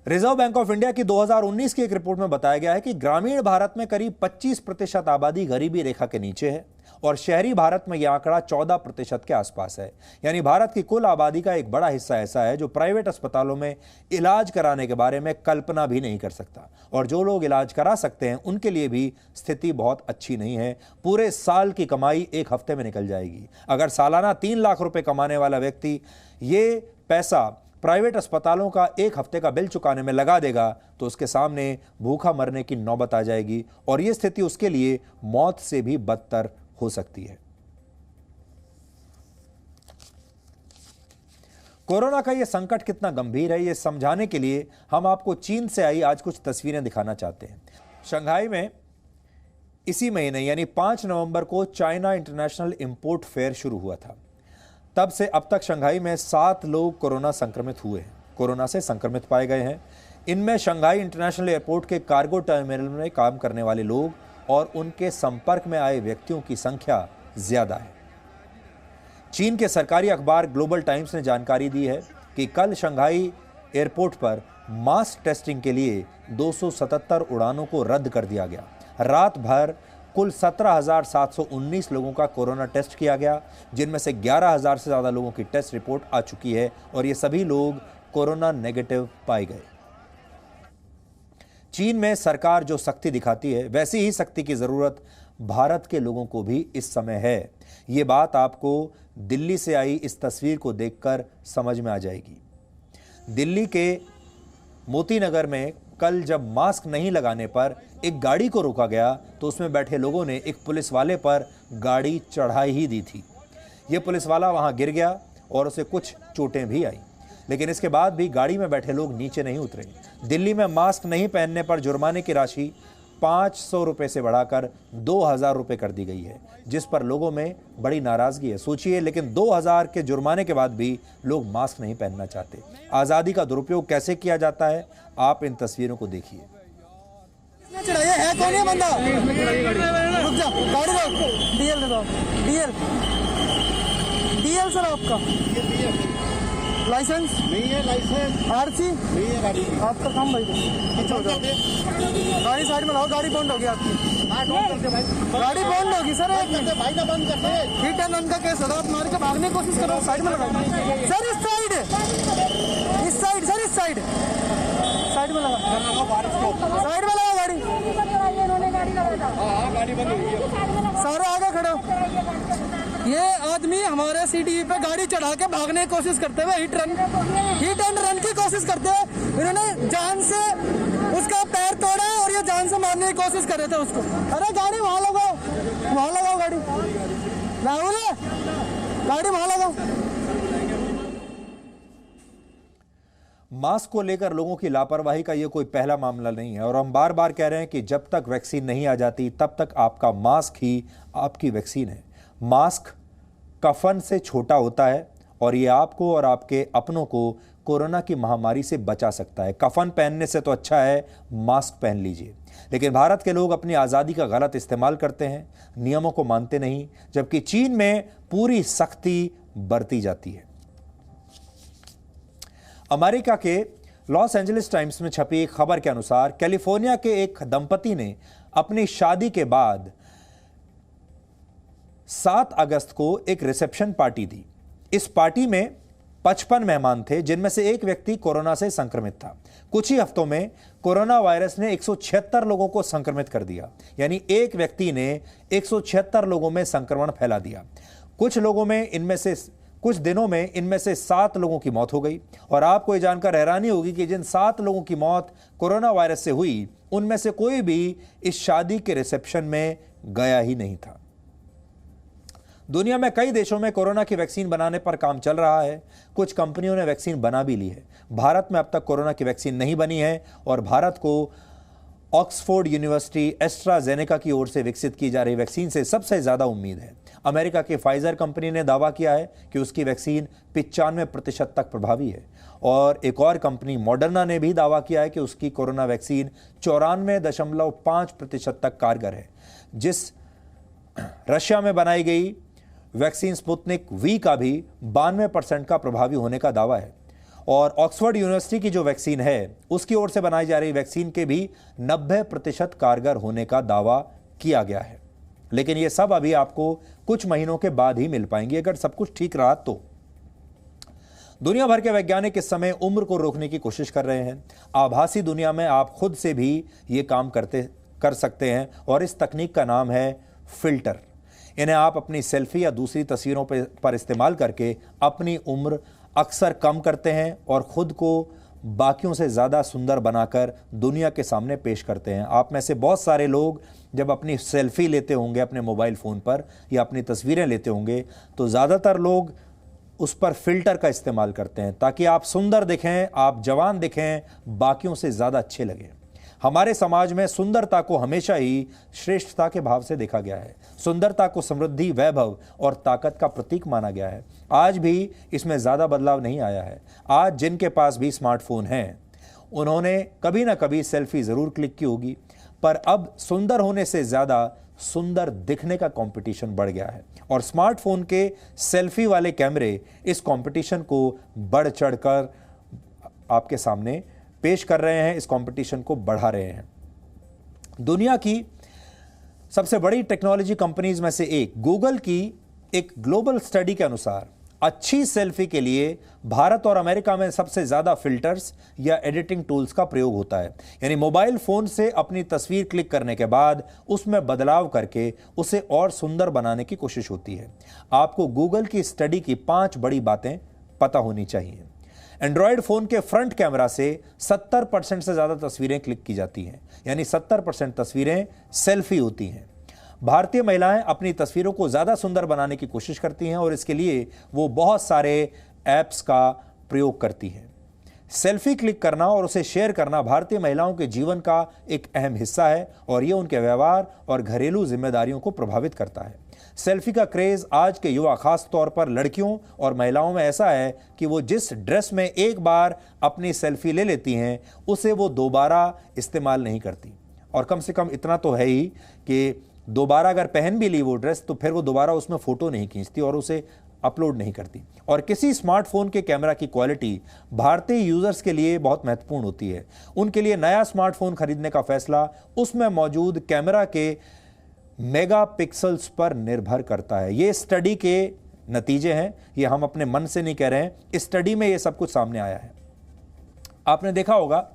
Speaker 1: रिजर्व बैंक ऑफ इंडिया की 2019 की एक रिपोर्ट में बताया गया है कि ग्रामीण भारत में करीब 25% आबादी गरीबी रेखा के नीचे है और शहरी भारत में यह आंकड़ा 14% के आसपास है। यानी भारत की कुल आबादी का एक बड़ा हिस्सा ऐसा है जो प्राइवेट अस्पतालों में इलाज कराने के बारे में कल्पना भी नहीं कर सकता, और जो लोग इलाज करा सकते हैं उनके लिए भी स्थिति बहुत अच्छी नहीं है। पूरे साल की कमाई एक हफ्ते में निकल जाएगी। अगर सालाना 3 लाख रुपए कमाने वाला व्यक्ति ये पैसा प्राइवेट अस्पतालों का एक हफ्ते का बिल चुकाने में लगा देगा तो उसके सामने भूखा मरने की नौबत आ जाएगी, और यह स्थिति उसके लिए मौत से भी बदतर हो सकती है। कोरोना का यह संकट कितना गंभीर है, यह समझाने के लिए हम आपको चीन से आई आज कुछ तस्वीरें दिखाना चाहते हैं। शंघाई में इसी महीने यानी 5 नवंबर को चाइना इंटरनेशनल इंपोर्ट फेयर शुरू हुआ था। तब से अब तक शंघाई में 7 लोग कोरोना संक्रमित हुए हैं, कोरोना से संक्रमित पाए गए हैं। इनमें शंघाई इंटरनेशनल एयरपोर्ट के कार्गो टर्मिनल में काम करने वाले लोग और उनके संपर्क में आए व्यक्तियों की संख्या ज्यादा है। चीन के सरकारी अखबार ग्लोबल टाइम्स ने जानकारी दी है कि कल शंघाई एयरपोर्ट पर मास टेस्टिंग के लिए 277 उड़ानों को रद्द कर दिया गया। रात भर कुल 17,719 लोगों का कोरोना टेस्ट किया गया, जिनमें से 11,000 से ज्यादा लोगों की टेस्ट रिपोर्ट आ चुकी है और ये सभी लोग कोरोना नेगेटिव पाए गए। चीन में सरकार जो सख्ती दिखाती है वैसी ही सख्ती की जरूरत भारत के लोगों को भी इस समय है। ये बात आपको दिल्ली से आई इस तस्वीर को देखकर समझ में आ जाएगी। दिल्ली के मोती नगर में कल जब मास्क नहीं लगाने पर एक गाड़ी को रोका गया तो उसमें बैठे लोगों ने एक पुलिस वाले पर गाड़ी चढ़ा ही दी थी। यह पुलिस वाला वहां गिर गया और उसे कुछ चोटें भी आई, लेकिन इसके बाद भी गाड़ी में बैठे लोग नीचे नहीं उतरे। दिल्ली में मास्क नहीं पहनने पर जुर्माने की राशि 500 रुपए से बढ़ाकर 2,000 रुपए कर दी गई है, जिस पर लोगों में बड़ी नाराजगी है। सोचिए, लेकिन 2,000 के जुर्माने के बाद भी लोग मास्क नहीं पहनना चाहते। आजादी का दुरुपयोग कैसे किया जाता है, आप इन तस्वीरों को देखिए।
Speaker 2: है कौन है बंदा? रुक जा, गाड़ी रोक। डीएल दे दो, डीएल सर आपका लाइसेंस नहीं है, लाइसेंस आरसी नहीं है, गाड़ी आपका काम भाई। गाड़ी साइड में लाओ, गाड़ी बंद होगी आपकी, गाड़ी बंद होगी सर। भाई ना बंद करते, हिट एंड रन का केस होगा, आप मार के भागने की कोशिश करो। साइड में लगाओ सर, इस साइड सर, इस साइड में लगा, साइड में लगा गाड़ी। गाड़ी बंद होगी, सारे आगे खड़े हो। ये आदमी हमारे सीटी पे गाड़ी चढ़ा के भागने की कोशिश करते हुए हिट एंड रन की कोशिश करते हुए इन्होंने जान से उसका पैर तोड़ा और ये जान से मारने की कोशिश कर रहे थे उसको। अरे गाड़ी वहां लगाओ, गाड़ी राहुल, गाड़ी वहां लगाओ।
Speaker 1: मास्क को लेकर लोगों की लापरवाही का यह कोई पहला मामला नहीं है, और हम बार बार कह रहे हैं कि जब तक वैक्सीन नहीं आ जाती तब तक आपका मास्क ही आपकी वैक्सीन है। मास्क कफन से छोटा होता है और ये आपको और आपके अपनों को कोरोना की महामारी से बचा सकता है। कफन पहनने से तो अच्छा है मास्क पहन लीजिए। लेकिन भारत के लोग अपनी आज़ादी का गलत इस्तेमाल करते हैं, नियमों को मानते नहीं, जबकि चीन में पूरी सख्ती बरती जाती है। अमेरिका के लॉस एंजलिस टाइम्स में छपी एक खबर के अनुसार कैलिफोर्निया के एक दंपति ने अपनी शादी के बाद 7 अगस्त को एक रिसेप्शन पार्टी दी। इस पार्टी में 55 मेहमान थे, जिनमें से एक व्यक्ति कोरोना से संक्रमित था। कुछ ही हफ्तों में कोरोना वायरस ने 176 लोगों को संक्रमित कर दिया, यानी एक व्यक्ति ने 176 लोगों में संक्रमण फैला दिया। कुछ कुछ दिनों में इनमें से 7 लोगों की मौत हो गई। और आपको ये जानकर हैरानी होगी कि जिन 7 लोगों की मौत कोरोना वायरस से हुई, उनमें से कोई भी इस शादी के रिसेप्शन में गया ही नहीं था। दुनिया में कई देशों में कोरोना की वैक्सीन बनाने पर काम चल रहा है। कुछ कंपनियों ने वैक्सीन बना भी ली है। भारत में अब तक कोरोना की वैक्सीन नहीं बनी है और भारत को ऑक्सफोर्ड यूनिवर्सिटी एस्ट्राजेनेका की ओर से विकसित की जा रही वैक्सीन से सबसे ज्यादा उम्मीद है। अमेरिका की फाइजर कंपनी ने दावा किया है कि उसकी वैक्सीन 95% तक प्रभावी है और एक और कंपनी मॉडर्ना ने भी दावा किया है कि उसकी कोरोना वैक्सीन 94.5% तक कारगर है। जिस रशिया में बनाई गई वैक्सीन स्पुतनिक वी का भी 92% का प्रभावी होने का दावा है और ऑक्सफोर्ड यूनिवर्सिटी की जो वैक्सीन है उसकी ओर से बनाई जा रही वैक्सीन के भी 90% कारगर होने का दावा किया गया है। लेकिन ये सब अभी आपको कुछ महीनों के बाद ही मिल पाएंगी अगर सब कुछ ठीक रहा तो। दुनिया भर के वैज्ञानिक इस समय उम्र को रोकने की कोशिश कर रहे हैं। आभासी दुनिया में आप खुद से भी ये काम कर सकते हैं और इस तकनीक का नाम है फिल्टर। इन्हें आप अपनी सेल्फी या दूसरी तस्वीरों पर इस्तेमाल करके अपनी उम्र अक्सर कम करते हैं और खुद को बाकियों से ज़्यादा सुंदर बनाकर दुनिया के सामने पेश करते हैं। आप में से बहुत सारे लोग जब अपनी सेल्फी लेते होंगे अपने मोबाइल फ़ोन पर या अपनी तस्वीरें लेते होंगे तो ज़्यादातर लोग उस पर फिल्टर का इस्तेमाल करते हैं ताकि आप सुंदर दिखें, आप जवान दिखें, बाकियों से ज़्यादा अच्छे लगें। हमारे समाज में सुंदरता को हमेशा ही श्रेष्ठता के भाव से देखा गया है। सुंदरता को समृद्धि, वैभव और ताकत का प्रतीक माना गया है। आज भी इसमें ज़्यादा बदलाव नहीं आया है। आज जिनके पास भी स्मार्टफोन हैं उन्होंने कभी ना कभी सेल्फी ज़रूर क्लिक की होगी, पर अब सुंदर होने से ज़्यादा सुंदर दिखने का कंपटीशन बढ़ गया है और स्मार्टफोन के सेल्फी वाले कैमरे इस कंपटीशन को बढ़ चढ़कर आपके सामने पेश कर रहे हैं, इस कंपटीशन को बढ़ा रहे हैं। दुनिया की सबसे बड़ी टेक्नोलॉजी कंपनीज में से एक गूगल की एक ग्लोबल स्टडी के अनुसार अच्छी सेल्फी के लिए भारत और अमेरिका में सबसे ज्यादा फिल्टर्स या एडिटिंग टूल्स का प्रयोग होता है। यानी मोबाइल फोन से अपनी तस्वीर क्लिक करने के बाद उसमें बदलाव करके उसे और सुंदर बनाने की कोशिश होती है। आपको गूगल की स्टडी की 5 बड़ी बातें पता होनी चाहिए। एंड्रॉयड फोन के फ्रंट कैमरा से 70% से ज्यादा तस्वीरें क्लिक की जाती हैं, यानी 70% तस्वीरें सेल्फी होती हैं। भारतीय महिलाएं अपनी तस्वीरों को ज्यादा सुंदर बनाने की कोशिश करती हैं और इसके लिए वो बहुत सारे ऐप्स का प्रयोग करती हैं। सेल्फी क्लिक करना और उसे शेयर करना भारतीय महिलाओं के जीवन का एक अहम हिस्सा है और ये उनके व्यवहार और घरेलू जिम्मेदारियों को प्रभावित करता है। सेल्फी का क्रेज आज के युवा, खास तौर पर लड़कियों और महिलाओं में ऐसा है कि वो जिस ड्रेस में एक बार अपनी सेल्फी ले लेती हैं उसे वो दोबारा इस्तेमाल नहीं करती। और कम से कम इतना तो है ही कि दोबारा अगर पहन भी ली वो ड्रेस तो फिर वो दोबारा उसमें फोटो नहीं खींचती और उसे अपलोड नहीं करती। और किसी स्मार्टफोन के कैमरा की क्वालिटी भारतीय यूजर्स के लिए बहुत महत्वपूर्ण होती है। उनके लिए नया स्मार्टफोन खरीदने का फैसला उसमें मौजूद कैमरा के मेगापिक्सल्स पर निर्भर करता है। ये स्टडी के नतीजे हैं, ये हम अपने मन से नहीं कह रहे हैं। इस स्टडी में ये सब कुछ सामने आया है। आपने देखा होगा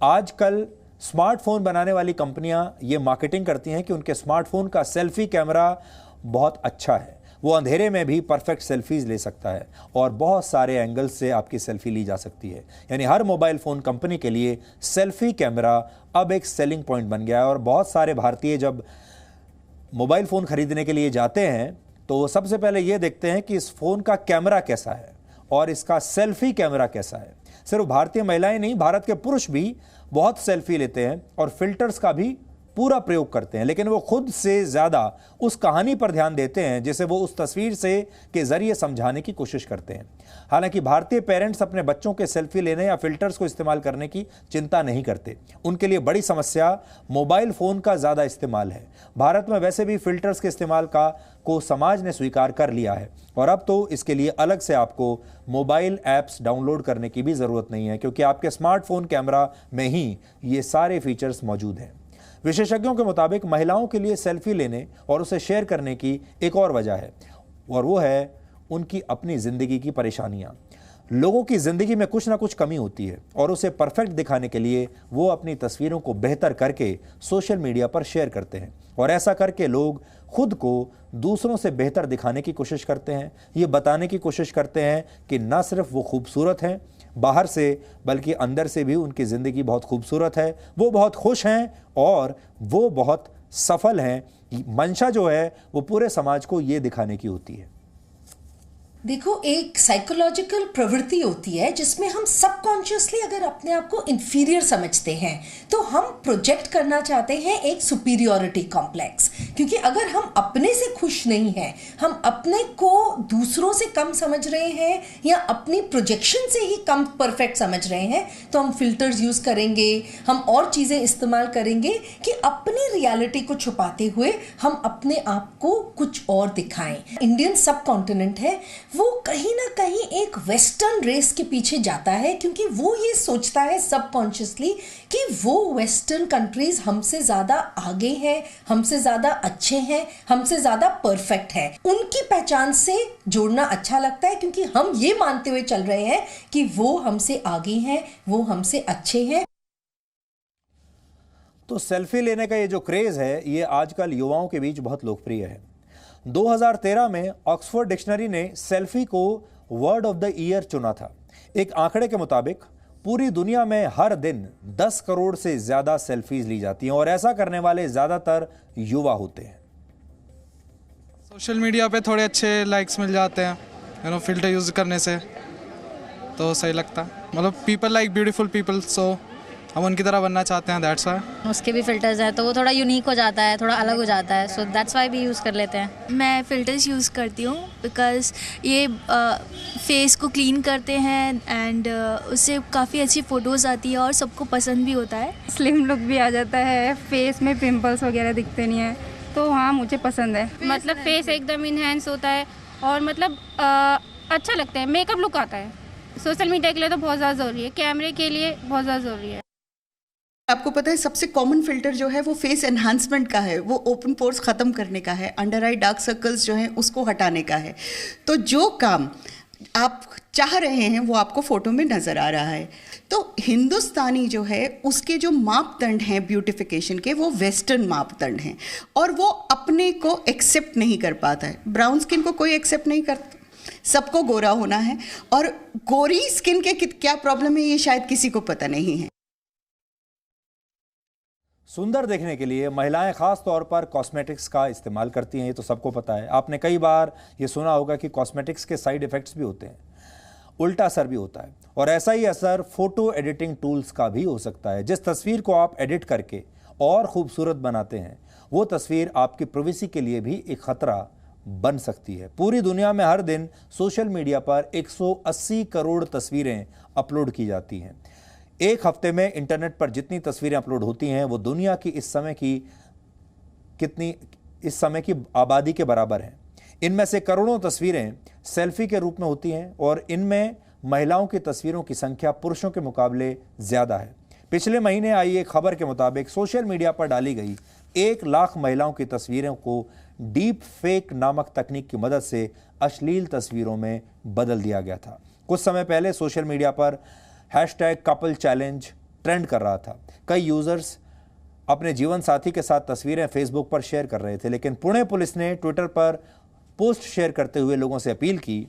Speaker 1: आजकल स्मार्टफोन बनाने वाली कंपनियां ये मार्केटिंग करती हैं कि उनके स्मार्टफोन का सेल्फी कैमरा बहुत अच्छा है, वो अंधेरे में भी परफेक्ट सेल्फीज ले सकता है और बहुत सारे एंगल्स से आपकी सेल्फी ली जा सकती है। यानी हर मोबाइल फोन कंपनी के लिए सेल्फी कैमरा अब एक सेलिंग पॉइंट बन गया है और बहुत सारे भारतीय जब मोबाइल फ़ोन खरीदने के लिए जाते हैं तो सबसे पहले ये देखते हैं कि इस फ़ोन का कैमरा कैसा है और इसका सेल्फी कैमरा कैसा है। सिर्फ भारतीय महिलाएं नहीं, भारत के पुरुष भी बहुत सेल्फी लेते हैं और फिल्टर्स का भी पूरा प्रयोग करते हैं, लेकिन वो खुद से ज़्यादा उस कहानी पर ध्यान देते हैं जिसे वो उस तस्वीर से के ज़रिए समझाने की कोशिश करते हैं। हालांकि भारतीय पेरेंट्स अपने बच्चों के सेल्फी लेने या फिल्टर्स को इस्तेमाल करने की चिंता नहीं करते। उनके लिए बड़ी समस्या मोबाइल फ़ोन का ज़्यादा इस्तेमाल है। भारत में वैसे भी फिल्टर्स के इस्तेमाल को समाज ने स्वीकार कर लिया है और अब तो इसके लिए अलग से आपको मोबाइल ऐप्स डाउनलोड करने की भी ज़रूरत नहीं है, क्योंकि आपके स्मार्टफोन कैमरा में ही ये सारे फीचर्स मौजूद हैं। विशेषज्ञों के मुताबिक महिलाओं के लिए सेल्फी लेने और उसे शेयर करने की एक और वजह है और वो है उनकी अपनी ज़िंदगी की परेशानियां। लोगों की जिंदगी में कुछ ना कुछ कमी होती है और उसे परफेक्ट दिखाने के लिए वो अपनी तस्वीरों को बेहतर करके सोशल मीडिया पर शेयर करते हैं और ऐसा करके लोग खुद को दूसरों से बेहतर दिखाने की कोशिश करते हैं। ये बताने की कोशिश करते हैं कि ना सिर्फ वो खूबसूरत हैं बाहर से, बल्कि अंदर से भी उनकी ज़िंदगी बहुत खूबसूरत है, वो बहुत खुश हैं और वो बहुत सफल हैं। मंशा जो है वो पूरे समाज को ये दिखाने की होती है।
Speaker 3: देखो, एक साइकोलॉजिकल प्रवृत्ति होती है जिसमें हम सबकॉन्शियसली अगर अपने आप को इंफीरियर समझते हैं तो हम प्रोजेक्ट करना चाहते हैं एक सुपीरियोरिटी कॉम्प्लेक्स, क्योंकि अगर हम अपने से खुश नहीं हैं, हम अपने को दूसरों से कम समझ रहे हैं या अपनी प्रोजेक्शन से ही कम परफेक्ट समझ रहे हैं, तो हम फिल्टर्स यूज करेंगे, हम और चीजें इस्तेमाल करेंगे कि अपनी रियलिटी को छुपाते हुए हम अपने आप को कुछ और दिखाएं। इंडियन सब कॉन्टिनेंट है वो कहीं ना कहीं एक वेस्टर्न रेस के पीछे जाता है, क्योंकि वो ये सोचता है सबकॉन्शियसली कि वो वेस्टर्न कंट्रीज हमसे ज्यादा आगे हैं, हमसे ज्यादा अच्छे हैं, हमसे ज्यादा परफेक्ट है। उनकी पहचान से जोड़ना अच्छा लगता है क्योंकि हम ये मानते हुए चल रहे हैं कि वो हमसे आगे हैं, वो हमसे अच्छे हैं।
Speaker 1: तो सेल्फी लेने का ये जो क्रेज है ये आजकल युवाओं के बीच बहुत लोकप्रिय है। 2013 में ऑक्सफोर्ड डिक्शनरी ने सेल्फी को वर्ड ऑफ द ईयर चुना था। एक आंकड़े के मुताबिक पूरी दुनिया में हर दिन 10 करोड़ से ज्यादा सेल्फीज ली जाती हैं और ऐसा करने वाले ज्यादातर युवा होते हैं।
Speaker 2: सोशल मीडिया पे थोड़े अच्छे लाइक्स मिल जाते हैं, फिल्टर यूज करने से तो सही लगता है। मतलब पीपल लाइक ब्यूटीफुल पीपल, सो हम उनकी तरह बनना चाहते हैं, दैट्स व्हाई।
Speaker 4: उसके भी फिल्टर्स हैं तो वो थोड़ा यूनिक हो जाता है, थोड़ा अलग हो जाता है, सो दैट्स व्हाई भी यूज़ कर लेते हैं।
Speaker 5: मैं फ़िल्टर्स यूज़ करती हूँ बिकॉज़ ये फेस को क्लीन करते हैं एंड उससे काफ़ी अच्छी फ़ोटोज़ आती है और सबको पसंद भी होता है।
Speaker 6: स्लिम लुक भी आ जाता है, फेस में पिंपल्स वगैरह दिखते नहीं है, तो हाँ मुझे पसंद है।
Speaker 7: मतलब फेस एकदम इन्हेंस होता है और मतलब अच्छा लगता है, मेकअप लुक आता है। सोशल मीडिया के लिए तो बहुत ज़्यादा ज़रूरी है, कैमरे के लिए बहुत ज़्यादा ज़रूरी है।
Speaker 8: आपको पता है सबसे कॉमन फिल्टर जो है वो फेस एनहांसमेंट का है, वो ओपन पोर्स ख़त्म करने का है, अंडर आई डार्क सर्कल्स जो हैं उसको हटाने का है। तो जो काम आप चाह रहे हैं वो आपको फ़ोटो में नज़र आ रहा है। तो हिंदुस्तानी जो है उसके जो मापदंड हैं ब्यूटिफिकेशन के वो वेस्टर्न मापदंड हैं और वो अपने को एक्सेप्ट नहीं कर पाता है। ब्राउन स्किन को कोई एक्सेप्ट नहीं करता, सबको गोरा होना है और गोरी स्किन के क्या प्रॉब्लम है ये शायद किसी को पता नहीं है।
Speaker 1: सुंदर देखने के लिए महिलाएं खास तौर पर कॉस्मेटिक्स का इस्तेमाल करती हैं, ये तो सबको पता है। आपने कई बार ये सुना होगा कि कॉस्मेटिक्स के साइड इफ़ेक्ट्स भी होते हैं, उल्टा असर भी होता है और ऐसा ही असर फोटो एडिटिंग टूल्स का भी हो सकता है। जिस तस्वीर को आप एडिट करके और खूबसूरत बनाते हैं वो तस्वीर आपकी प्राइवेसी के लिए भी एक खतरा बन सकती है। पूरी दुनिया में हर दिन सोशल मीडिया पर 180 करोड़ तस्वीरें अपलोड की जाती हैं। एक हफ्ते में इंटरनेट पर जितनी तस्वीरें अपलोड होती हैं वो दुनिया की इस समय की आबादी के बराबर हैं। इनमें से करोड़ों तस्वीरें सेल्फी के रूप में होती हैं और इनमें महिलाओं की तस्वीरों की संख्या पुरुषों के मुकाबले ज़्यादा है। पिछले महीने आई एक खबर के मुताबिक सोशल मीडिया पर डाली गई 1 लाख महिलाओं की तस्वीरों को डीप फेक नामक तकनीक की मदद से अश्लील तस्वीरों में बदल दिया गया था। कुछ समय पहले सोशल मीडिया पर #कपल चैलेंज ट्रेंड कर रहा था। कई यूजर्स अपने जीवन साथी के साथ तस्वीरें फेसबुक पर शेयर कर रहे थे, लेकिन पुणे पुलिस ने ट्विटर पर पोस्ट शेयर करते हुए लोगों से अपील की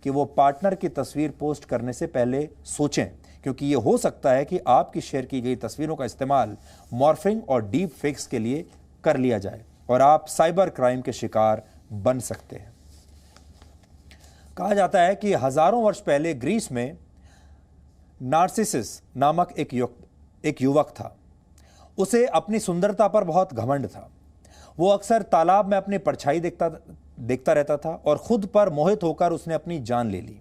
Speaker 1: कि वो पार्टनर की तस्वीर पोस्ट करने से पहले सोचें, क्योंकि ये हो सकता है कि आपकी शेयर की गई तस्वीरों का इस्तेमाल मॉर्फिंग और डीप फेक्स के लिए कर लिया जाए और आप साइबर क्राइम के शिकार बन सकते हैं। कहा जाता है कि हजारों वर्ष पहले ग्रीस में नार्सिसस नामक एक युवक था। उसे अपनी सुंदरता पर बहुत घमंड था। वो अक्सर तालाब में अपनी परछाई देखता रहता था और खुद पर मोहित होकर उसने अपनी जान ले ली।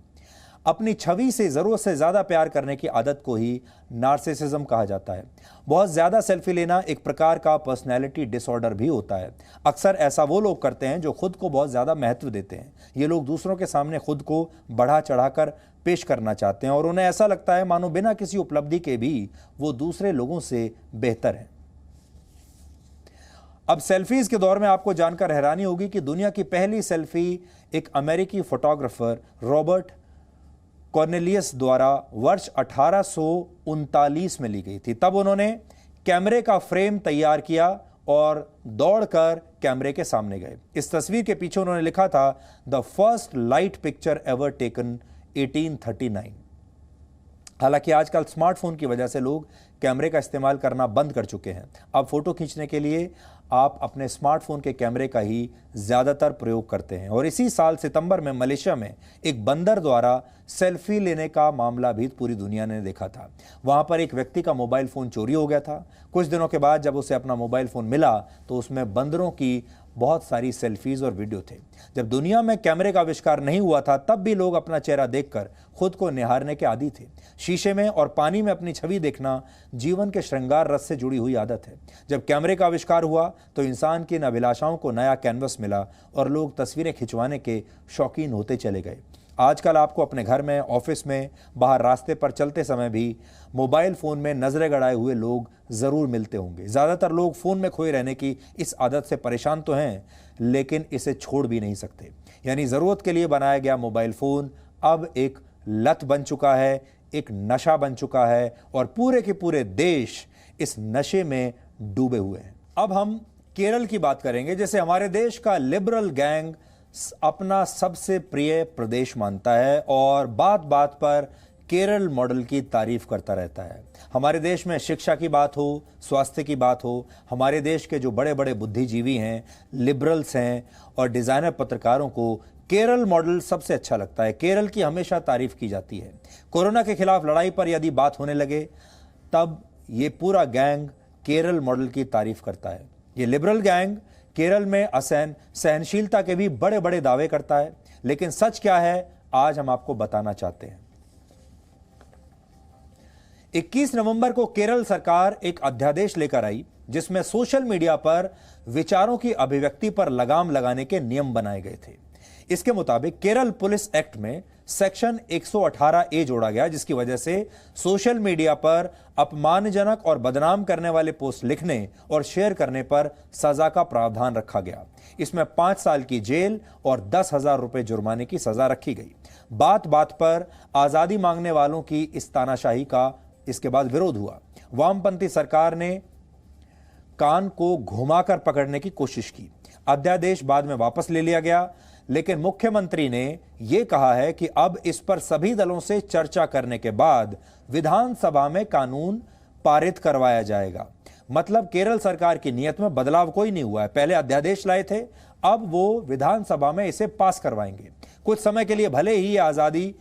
Speaker 1: अपनी छवि से ज़रूरत से ज़्यादा प्यार करने की आदत को ही नार्सिसिज्म कहा जाता है। बहुत ज़्यादा सेल्फी लेना एक प्रकार का पर्सनैलिटी डिसऑर्डर भी होता है। अक्सर ऐसा वो लोग करते हैं जो खुद को बहुत ज़्यादा महत्व देते हैं। ये लोग दूसरों के सामने खुद को बढ़ा चढ़ाकर पेश करना चाहते हैं और उन्हें ऐसा लगता है मानो बिना किसी उपलब्धि के भी वो दूसरे लोगों से बेहतर हैं। अब सेल्फीज के दौर में आपको जानकर हैरानी होगी कि दुनिया की पहली सेल्फी एक अमेरिकी फोटोग्राफर रॉबर्ट कॉर्नेलियस द्वारा वर्ष 1839 में ली गई थी। तब उन्होंने कैमरे का फ्रेम तैयार किया और दौड़कर कैमरे के सामने गए। इस तस्वीर के पीछे उन्होंने लिखा था, the first light picture ever taken 1839। हालांकि आजकल स्मार्टफोन की वजह से लोग कैमरे का इस्तेमाल करना बंद कर चुके हैं। अब फोटो खींचने के लिए आप अपने स्मार्टफोन के कैमरे का ही ज्यादातर प्रयोग करते हैं। और इसी साल सितंबर में मलेशिया में एक बंदर द्वारा सेल्फी लेने का मामला भी पूरी दुनिया ने देखा था। वहां पर एक व्यक्ति का मोबाइल फोन चोरी हो गया था। कुछ दिनों के बाद जब उसे अपना मोबाइल फोन मिला तो उसमें बंदरों की बहुत सारी सेल्फीज और वीडियो थे। जब दुनिया में कैमरे का आविष्कार नहीं हुआ था तब भी लोग अपना चेहरा देखकर खुद को निहारने के आदी थे। शीशे में और पानी में अपनी छवि देखना जीवन के श्रृंगार रस से जुड़ी हुई आदत है। जब कैमरे का आविष्कार हुआ तो इंसान की इन अभिलाषाओं को नया कैनवस मिला और लोग तस्वीरें खिंचवाने के शौकीन होते चले गए। आजकल आपको अपने घर में, ऑफिस में, बाहर रास्ते पर चलते समय भी मोबाइल फ़ोन में नजरें गड़ाए हुए लोग ज़रूर मिलते होंगे। ज़्यादातर लोग फ़ोन में खोए रहने की इस आदत से परेशान तो हैं, लेकिन इसे छोड़ भी नहीं सकते। यानी ज़रूरत के लिए बनाया गया मोबाइल फ़ोन अब एक लत बन चुका है, एक नशा बन चुका है और पूरे के पूरे देश इस नशे में डूबे हुए हैं। अब हम केरल की बात करेंगे, जैसे हमारे देश का लिबरल गैंग अपना सबसे प्रिय प्रदेश मानता है और बात बात पर केरल मॉडल की तारीफ करता रहता है। हमारे देश में शिक्षा की बात हो, स्वास्थ्य की बात हो, हमारे देश के जो बड़े बड़े बुद्धिजीवी हैं, लिबरल्स हैं और डिजाइनर पत्रकारों को केरल मॉडल सबसे अच्छा लगता है। केरल की हमेशा तारीफ की जाती है। कोरोना के खिलाफ लड़ाई पर यदि बात होने लगे तब ये पूरा गैंग केरल मॉडल की तारीफ करता है। ये लिबरल गैंग केरल में सहनशीलता के भी बड़े बड़े दावे करता है, लेकिन सच क्या है आज हम आपको बताना चाहते हैं। 21 नवंबर को केरल सरकार एक अध्यादेश लेकर आई जिसमें सोशल मीडिया पर विचारों की अभिव्यक्ति पर लगाम लगाने के नियम बनाए गए थे। इसके मुताबिक केरल पुलिस एक्ट में सेक्शन 118A जोड़ा गया, जिसकी वजह से सोशल मीडिया पर अपमानजनक और बदनाम करने वाले पोस्ट लिखने और शेयर करने पर सजा का प्रावधान रखा गया। इसमें 5 साल की जेल और 10,000 रुपए जुर्माने की सजा रखी गई। बात बात पर आजादी मांगने वालों की इस तानाशाही का इसके बाद विरोध हुआ। वामपंथी सरकार ने कान को घुमाकर पकड़ने की कोशिश की। अध्यादेश बाद में वापस ले लिया गया, लेकिन मुख्यमंत्री ने यह कहा है कि अब इस पर सभी दलों से चर्चा करने के बाद विधानसभा में कानून पारित करवाया जाएगा। मतलब केरल सरकार की नीयत में बदलाव कोई नहीं हुआ है। पहले अध्यादेश लाए थे, अब वो विधानसभा में इसे पास करवाएंगे। कुछ समय के लिए भले ही आजादी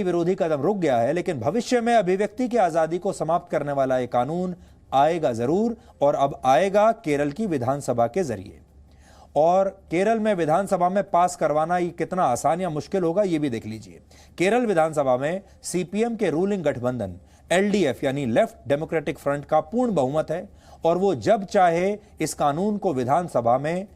Speaker 1: विरोधी कदम रुक गया है, लेकिन भविष्य में अभिव्यक्ति की आजादी को समाप्त करने वाला यह कानून आएगा जरूर, और अब आएगा केरल की विधानसभा के जरिए। और केरल में विधानसभा में पास करवाना ये कितना आसान या मुश्किल होगा ये भी देख लीजिए। केरल विधानसभा में सीपीएम के रूलिंग गठबंधन एलडीएफ यानी लेफ्ट डेमोक्रेटिक फ्रंट का पूर्ण बहुमत है और वो जब चाहे इस कानून को विधानसभा में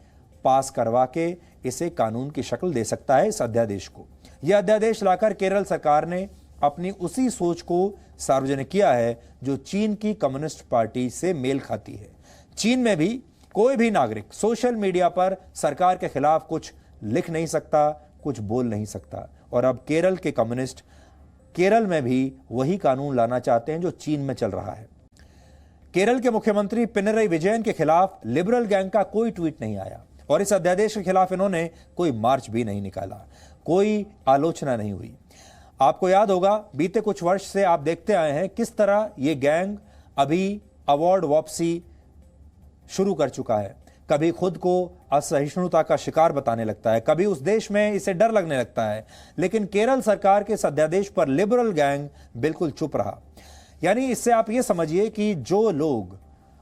Speaker 1: पास करवा के इसे कानून की शक्ल दे सकता है। इस अध्यादेश को, यह अध्यादेश लाकर केरल सरकार ने अपनी उसी सोच को सार्वजनिक किया है जो चीन की कम्युनिस्ट पार्टी से मेल खाती है। चीन में भी कोई भी नागरिक सोशल मीडिया पर सरकार के खिलाफ कुछ लिख नहीं सकता, कुछ बोल नहीं सकता। और अब केरल के कम्युनिस्ट केरल में भी वही कानून लाना चाहते हैं जो चीन में चल रहा है। केरल के मुख्यमंत्री पिनरई विजयन के खिलाफ लिबरल गैंग का कोई ट्वीट नहीं आया और इस अध्यादेश के खिलाफ इन्होंने कोई मार्च भी नहीं निकाला, कोई आलोचना नहीं हुई। आपको याद होगा बीते कुछ वर्ष से आप देखते आए हैं किस तरह यह गैंग अभी अवार्ड वापसी शुरू कर चुका है। कभी खुद को असहिष्णुता का शिकार बताने लगता है, कभी उस देश में इसे डर लगने लगता है। लेकिन केरल सरकार के इस अध्यादेश पर लिबरल गैंग बिल्कुल चुप रहा। यानी इससे आप ये समझिए कि जो लोग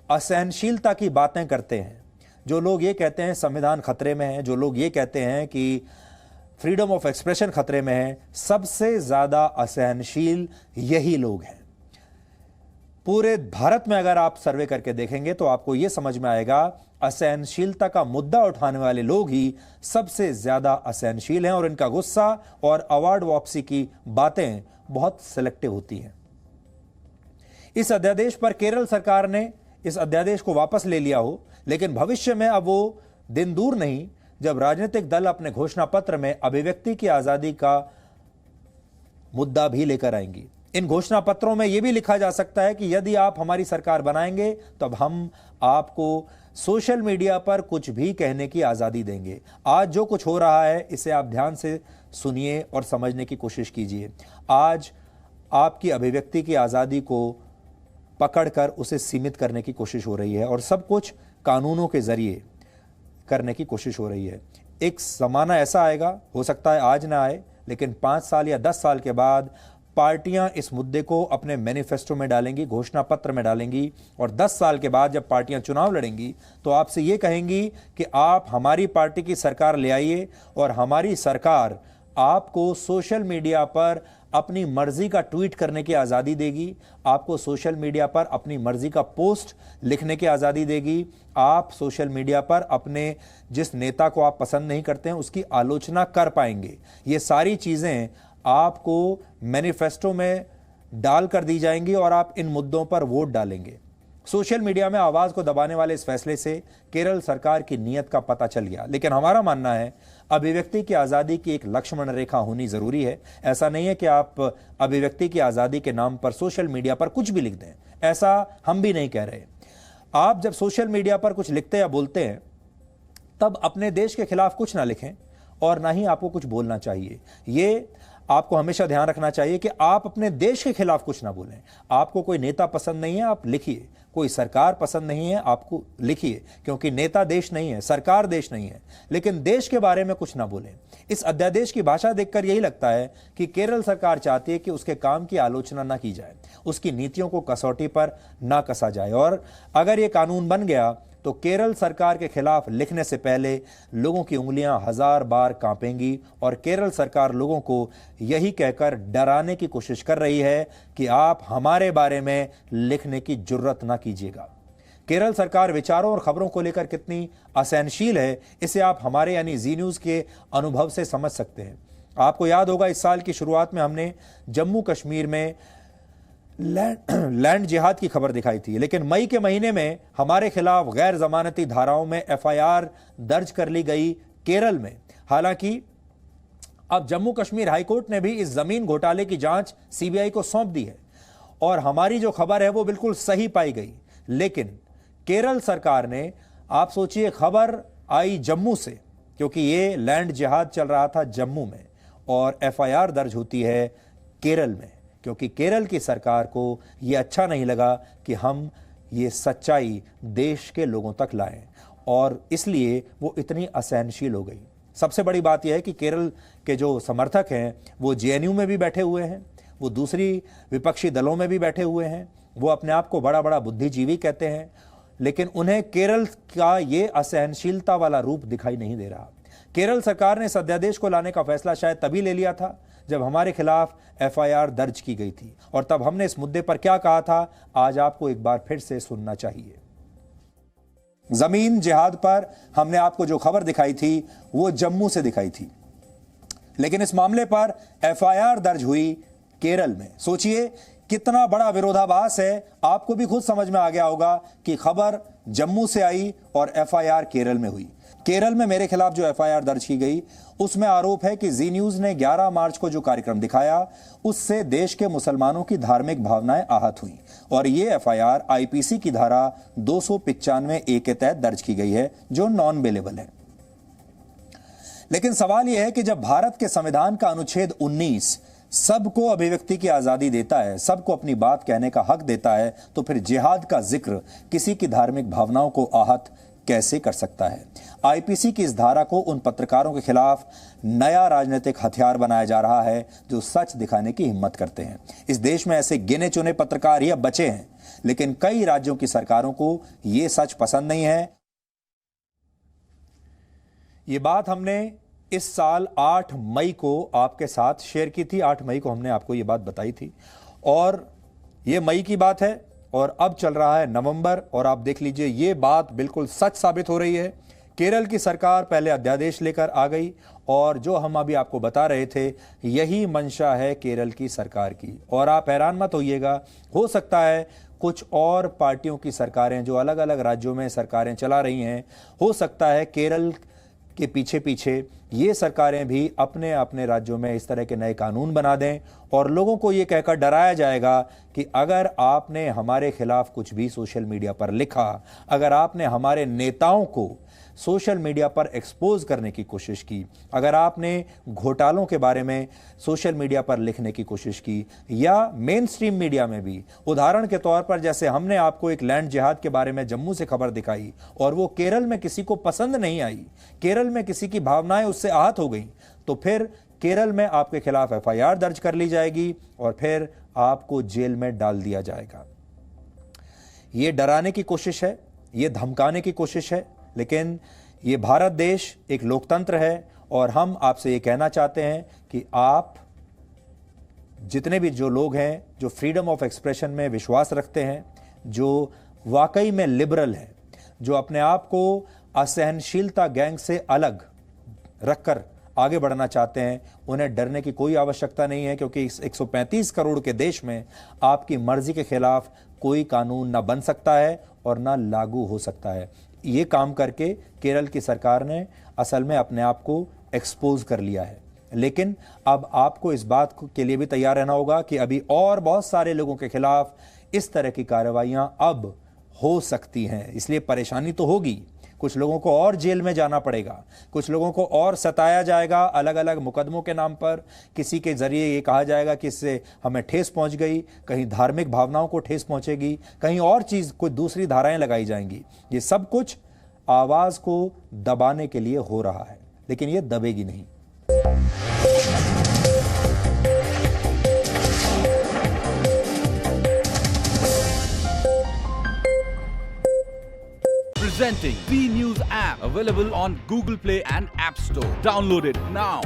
Speaker 1: असहनशीलता की बातें करते हैं, जो लोग ये कहते हैं संविधान खतरे में है, जो लोग ये कहते हैं कि फ्रीडम ऑफ एक्सप्रेशन खतरे में है, सबसे ज्यादा असहनशील यही लोग हैं। पूरे भारत में अगर आप सर्वे करके देखेंगे तो आपको यह समझ में आएगा असहनशीलता का मुद्दा उठाने वाले लोग ही सबसे ज्यादा असहनशील हैं और इनका गुस्सा और अवार्ड वापसी की बातें बहुत सिलेक्टिव होती हैं। इस अध्यादेश पर केरल सरकार ने इस अध्यादेश को वापस ले लिया हो, लेकिन भविष्य में अब वो दिन दूर नहीं जब राजनीतिक दल अपने घोषणा पत्र में अभिव्यक्ति की आजादी का मुद्दा भी लेकर आएंगी। इन घोषणा पत्रों में यह भी लिखा जा सकता है कि यदि आप हमारी सरकार बनाएंगे तब हम आपको सोशल मीडिया पर कुछ भी कहने की आजादी देंगे। आज जो कुछ हो रहा है इसे आप ध्यान से सुनिए और समझने की कोशिश कीजिए। आज आपकी अभिव्यक्ति की आजादी को पकड़कर उसे सीमित करने की कोशिश हो रही है और सब कुछ कानूनों के जरिए करने की कोशिश हो रही है। एक जमाना ऐसा आएगा, हो सकता है आज ना आए, लेकिन 5 साल या 10 साल के बाद पार्टियां इस मुद्दे को अपने मैनिफेस्टो में डालेंगी, घोषणा पत्र में डालेंगी, और 10 साल के बाद जब पार्टियां चुनाव लड़ेंगी तो आपसे ये कहेंगी कि आप हमारी पार्टी की सरकार ले आइए और हमारी सरकार आपको सोशल मीडिया पर अपनी मर्जी का ट्वीट करने की आज़ादी देगी, आपको सोशल मीडिया पर अपनी मर्जी का पोस्ट लिखने की आज़ादी देगी, आप सोशल मीडिया पर अपने जिस नेता को आप पसंद नहीं करते हैं उसकी आलोचना कर पाएंगे। ये सारी चीज़ें आपको मैनिफेस्टो में डाल कर दी जाएंगी और आप इन मुद्दों पर वोट डालेंगे। सोशल मीडिया में आवाज को दबाने वाले इस फैसले से केरल सरकार की नीयत का पता चल गया, लेकिन हमारा मानना है अभिव्यक्ति की आजादी की एक लक्ष्मण रेखा होनी जरूरी है। ऐसा नहीं है कि आप अभिव्यक्ति की आजादी के नाम पर सोशल मीडिया पर कुछ भी लिख दें, ऐसा हम भी नहीं कह रहे। आप जब सोशल मीडिया पर कुछ लिखते या बोलते हैं तब अपने देश के खिलाफ कुछ ना लिखें और ना ही आपको कुछ बोलना चाहिए। ये आपको हमेशा ध्यान रखना चाहिए कि आप अपने देश के खिलाफ कुछ ना बोलें। आपको कोई नेता पसंद नहीं है, आप लिखिए। कोई सरकार पसंद नहीं है, आपको लिखिए, क्योंकि नेता देश नहीं है, सरकार देश नहीं है, लेकिन देश के बारे में कुछ ना बोलें। इस अध्यादेश की भाषा देखकर यही लगता है कि केरल सरकार चाहती है कि उसके काम की आलोचना ना की जाए, उसकी नीतियों को कसौटी पर ना कसा जाए। और अगर यह कानून बन गया तो केरल सरकार के खिलाफ लिखने से पहले लोगों की उंगलियां 1000 बार कांपेंगी और केरल सरकार लोगों को यही कहकर डराने की कोशिश कर रही है कि आप हमारे बारे में लिखने की जुर्रत ना कीजिएगा। केरल सरकार विचारों और खबरों को लेकर कितनी असहनशील है, इसे आप हमारे यानी जी न्यूज़ के अनुभव से समझ सकते हैं। आपको याद होगा इस साल की शुरुआत में हमने जम्मू कश्मीर में लैंड जिहाद की खबर दिखाई थी, लेकिन मई के महीने में हमारे खिलाफ गैर जमानती धाराओं में FIR दर्ज कर ली गई केरल में। हालांकि अब जम्मू कश्मीर हाईकोर्ट ने भी इस जमीन घोटाले की जांच CBI को सौंप दी है और हमारी जो खबर है वो बिल्कुल सही पाई गई। लेकिन केरल सरकार ने, आप सोचिए, खबर आई जम्मू से, क्योंकि ये लैंड जिहाद चल रहा था जम्मू में, और FIR दर्ज होती है केरल में, क्योंकि केरल की सरकार को यह अच्छा नहीं लगा कि हम ये सच्चाई देश के लोगों तक लाएं, और इसलिए वो इतनी असहनशील हो गई। सबसे बड़ी बात यह है कि केरल के जो समर्थक हैं वो JNU में भी बैठे हुए हैं, वो दूसरी विपक्षी दलों में भी बैठे हुए हैं, वो अपने आप को बड़ा बड़ा बुद्धिजीवी कहते हैं, लेकिन उन्हें केरल का ये असहनशीलता वाला रूप दिखाई नहीं दे रहा। केरल सरकार ने इस अध्यादेश को लाने का फैसला शायद तभी ले लिया था जब हमारे खिलाफ FIR दर्ज की गई थी, और तब हमने इस मुद्दे पर क्या कहा था, आज आपको एक बार फिर से सुनना चाहिए। जमीन जिहाद पर हमने आपको जो खबर दिखाई थी वो जम्मू से दिखाई थी, लेकिन इस मामले पर FIR दर्ज हुई केरल में। सोचिए कितना बड़ा विरोधाभास है। आपको भी खुद समझ में आ गया होगा कि खबर जम्मू से आई और FIR केरल में हुई। केरल में मेरे खिलाफ जो FIR दर्ज की गई उसमें आरोप है कि जी न्यूज़ ने 11 मार्च को जो कार्यक्रम दिखाया उससे देश के मुसलमानों की धार्मिक भावनाएं आहत हुई, और ये FIR IPC की धारा 295A के तहत दर्ज की गई है, जो नॉन बेलेबल है। लेकिन सवाल यह है कि जब भारत के संविधान का अनुच्छेद 19 सबको अभिव्यक्ति की आजादी देता है, सबको अपनी बात कहने का हक देता है, तो फिर जिहाद का जिक्र किसी की धार्मिक भावनाओं को आहत कैसे कर सकता है। IPC की इस धारा को उन पत्रकारों के खिलाफ नया राजनीतिक हथियार बनाया जा रहा है जो सच दिखाने की हिम्मत करते हैं। इस देश में ऐसे गिने चुने पत्रकार ही अब बचे हैं, लेकिन कई राज्यों की सरकारों को यह सच पसंद नहीं है। ये बात हमने इस साल 8 मई को आपके साथ शेयर की थी। 8 मई को हमने आपको ये बात बताई थी, और ये मई की बात है, और अब चल रहा है नवंबर, और आप देख लीजिए ये बात बिल्कुल सच साबित हो रही है। केरल की सरकार पहले अध्यादेश लेकर आ गई, और जो हम अभी आपको बता रहे थे यही मंशा है केरल की सरकार की। और आप हैरान मत होइएगा, हो सकता है कुछ और पार्टियों की सरकारें जो अलग अलग राज्यों में सरकारें चला रही हैं, हो सकता है केरल के पीछे पीछे ये सरकारें भी अपने अपने राज्यों में इस तरह के नए कानून बना दें और लोगों को ये कहकर डराया जाएगा कि अगर आपने हमारे खिलाफ कुछ भी सोशल मीडिया पर लिखा, अगर आपने हमारे नेताओं को सोशल मीडिया पर एक्सपोज करने की कोशिश की, अगर आपने घोटालों के बारे में सोशल मीडिया पर लिखने की कोशिश की, या मेन स्ट्रीम मीडिया में भी, उदाहरण के तौर पर जैसे हमने आपको एक लैंड जिहाद के बारे में जम्मू से खबर दिखाई और वो केरल में किसी को पसंद नहीं आई, केरल में किसी की भावनाएं उससे आहत हो गई, तो फिर केरल में आपके खिलाफ FIR दर्ज कर ली जाएगी और फिर आपको जेल में डाल दिया जाएगा। ये डराने की कोशिश है, ये धमकाने की कोशिश है, लेकिन ये भारत देश एक लोकतंत्र है और हम आपसे ये कहना चाहते हैं कि आप जितने भी जो लोग हैं जो फ्रीडम ऑफ एक्सप्रेशन में विश्वास रखते हैं, जो वाकई में लिबरल हैं, जो अपने आप को असहनशीलता गैंग से अलग रखकर आगे बढ़ना चाहते हैं, उन्हें डरने की कोई आवश्यकता नहीं है, क्योंकि इस 135 करोड़ के देश में आपकी मर्जी के खिलाफ कोई कानून ना बन सकता है और ना लागू हो सकता है। ये काम करके केरल की सरकार ने असल में अपने आप को एक्सपोज कर लिया है, लेकिन अब आपको इस बात के लिए भी तैयार रहना होगा कि अभी और बहुत सारे लोगों के खिलाफ इस तरह की कार्रवाइयां अब हो सकती हैं। इसलिए परेशानी तो होगी, कुछ लोगों को और जेल में जाना पड़ेगा, कुछ लोगों को और सताया जाएगा अलग अलग मुकदमों के नाम पर, किसी के जरिए ये कहा जाएगा कि इससे हमें ठेस पहुंच गई, कहीं धार्मिक भावनाओं को ठेस पहुंचेगी, कहीं और चीज कोई दूसरी धाराएं लगाई जाएंगी। ये सब कुछ आवाज को दबाने के लिए हो रहा है, लेकिन ये दबेगी नहीं।
Speaker 9: Presenting V News app, available on Google Play and App Store. Download it now.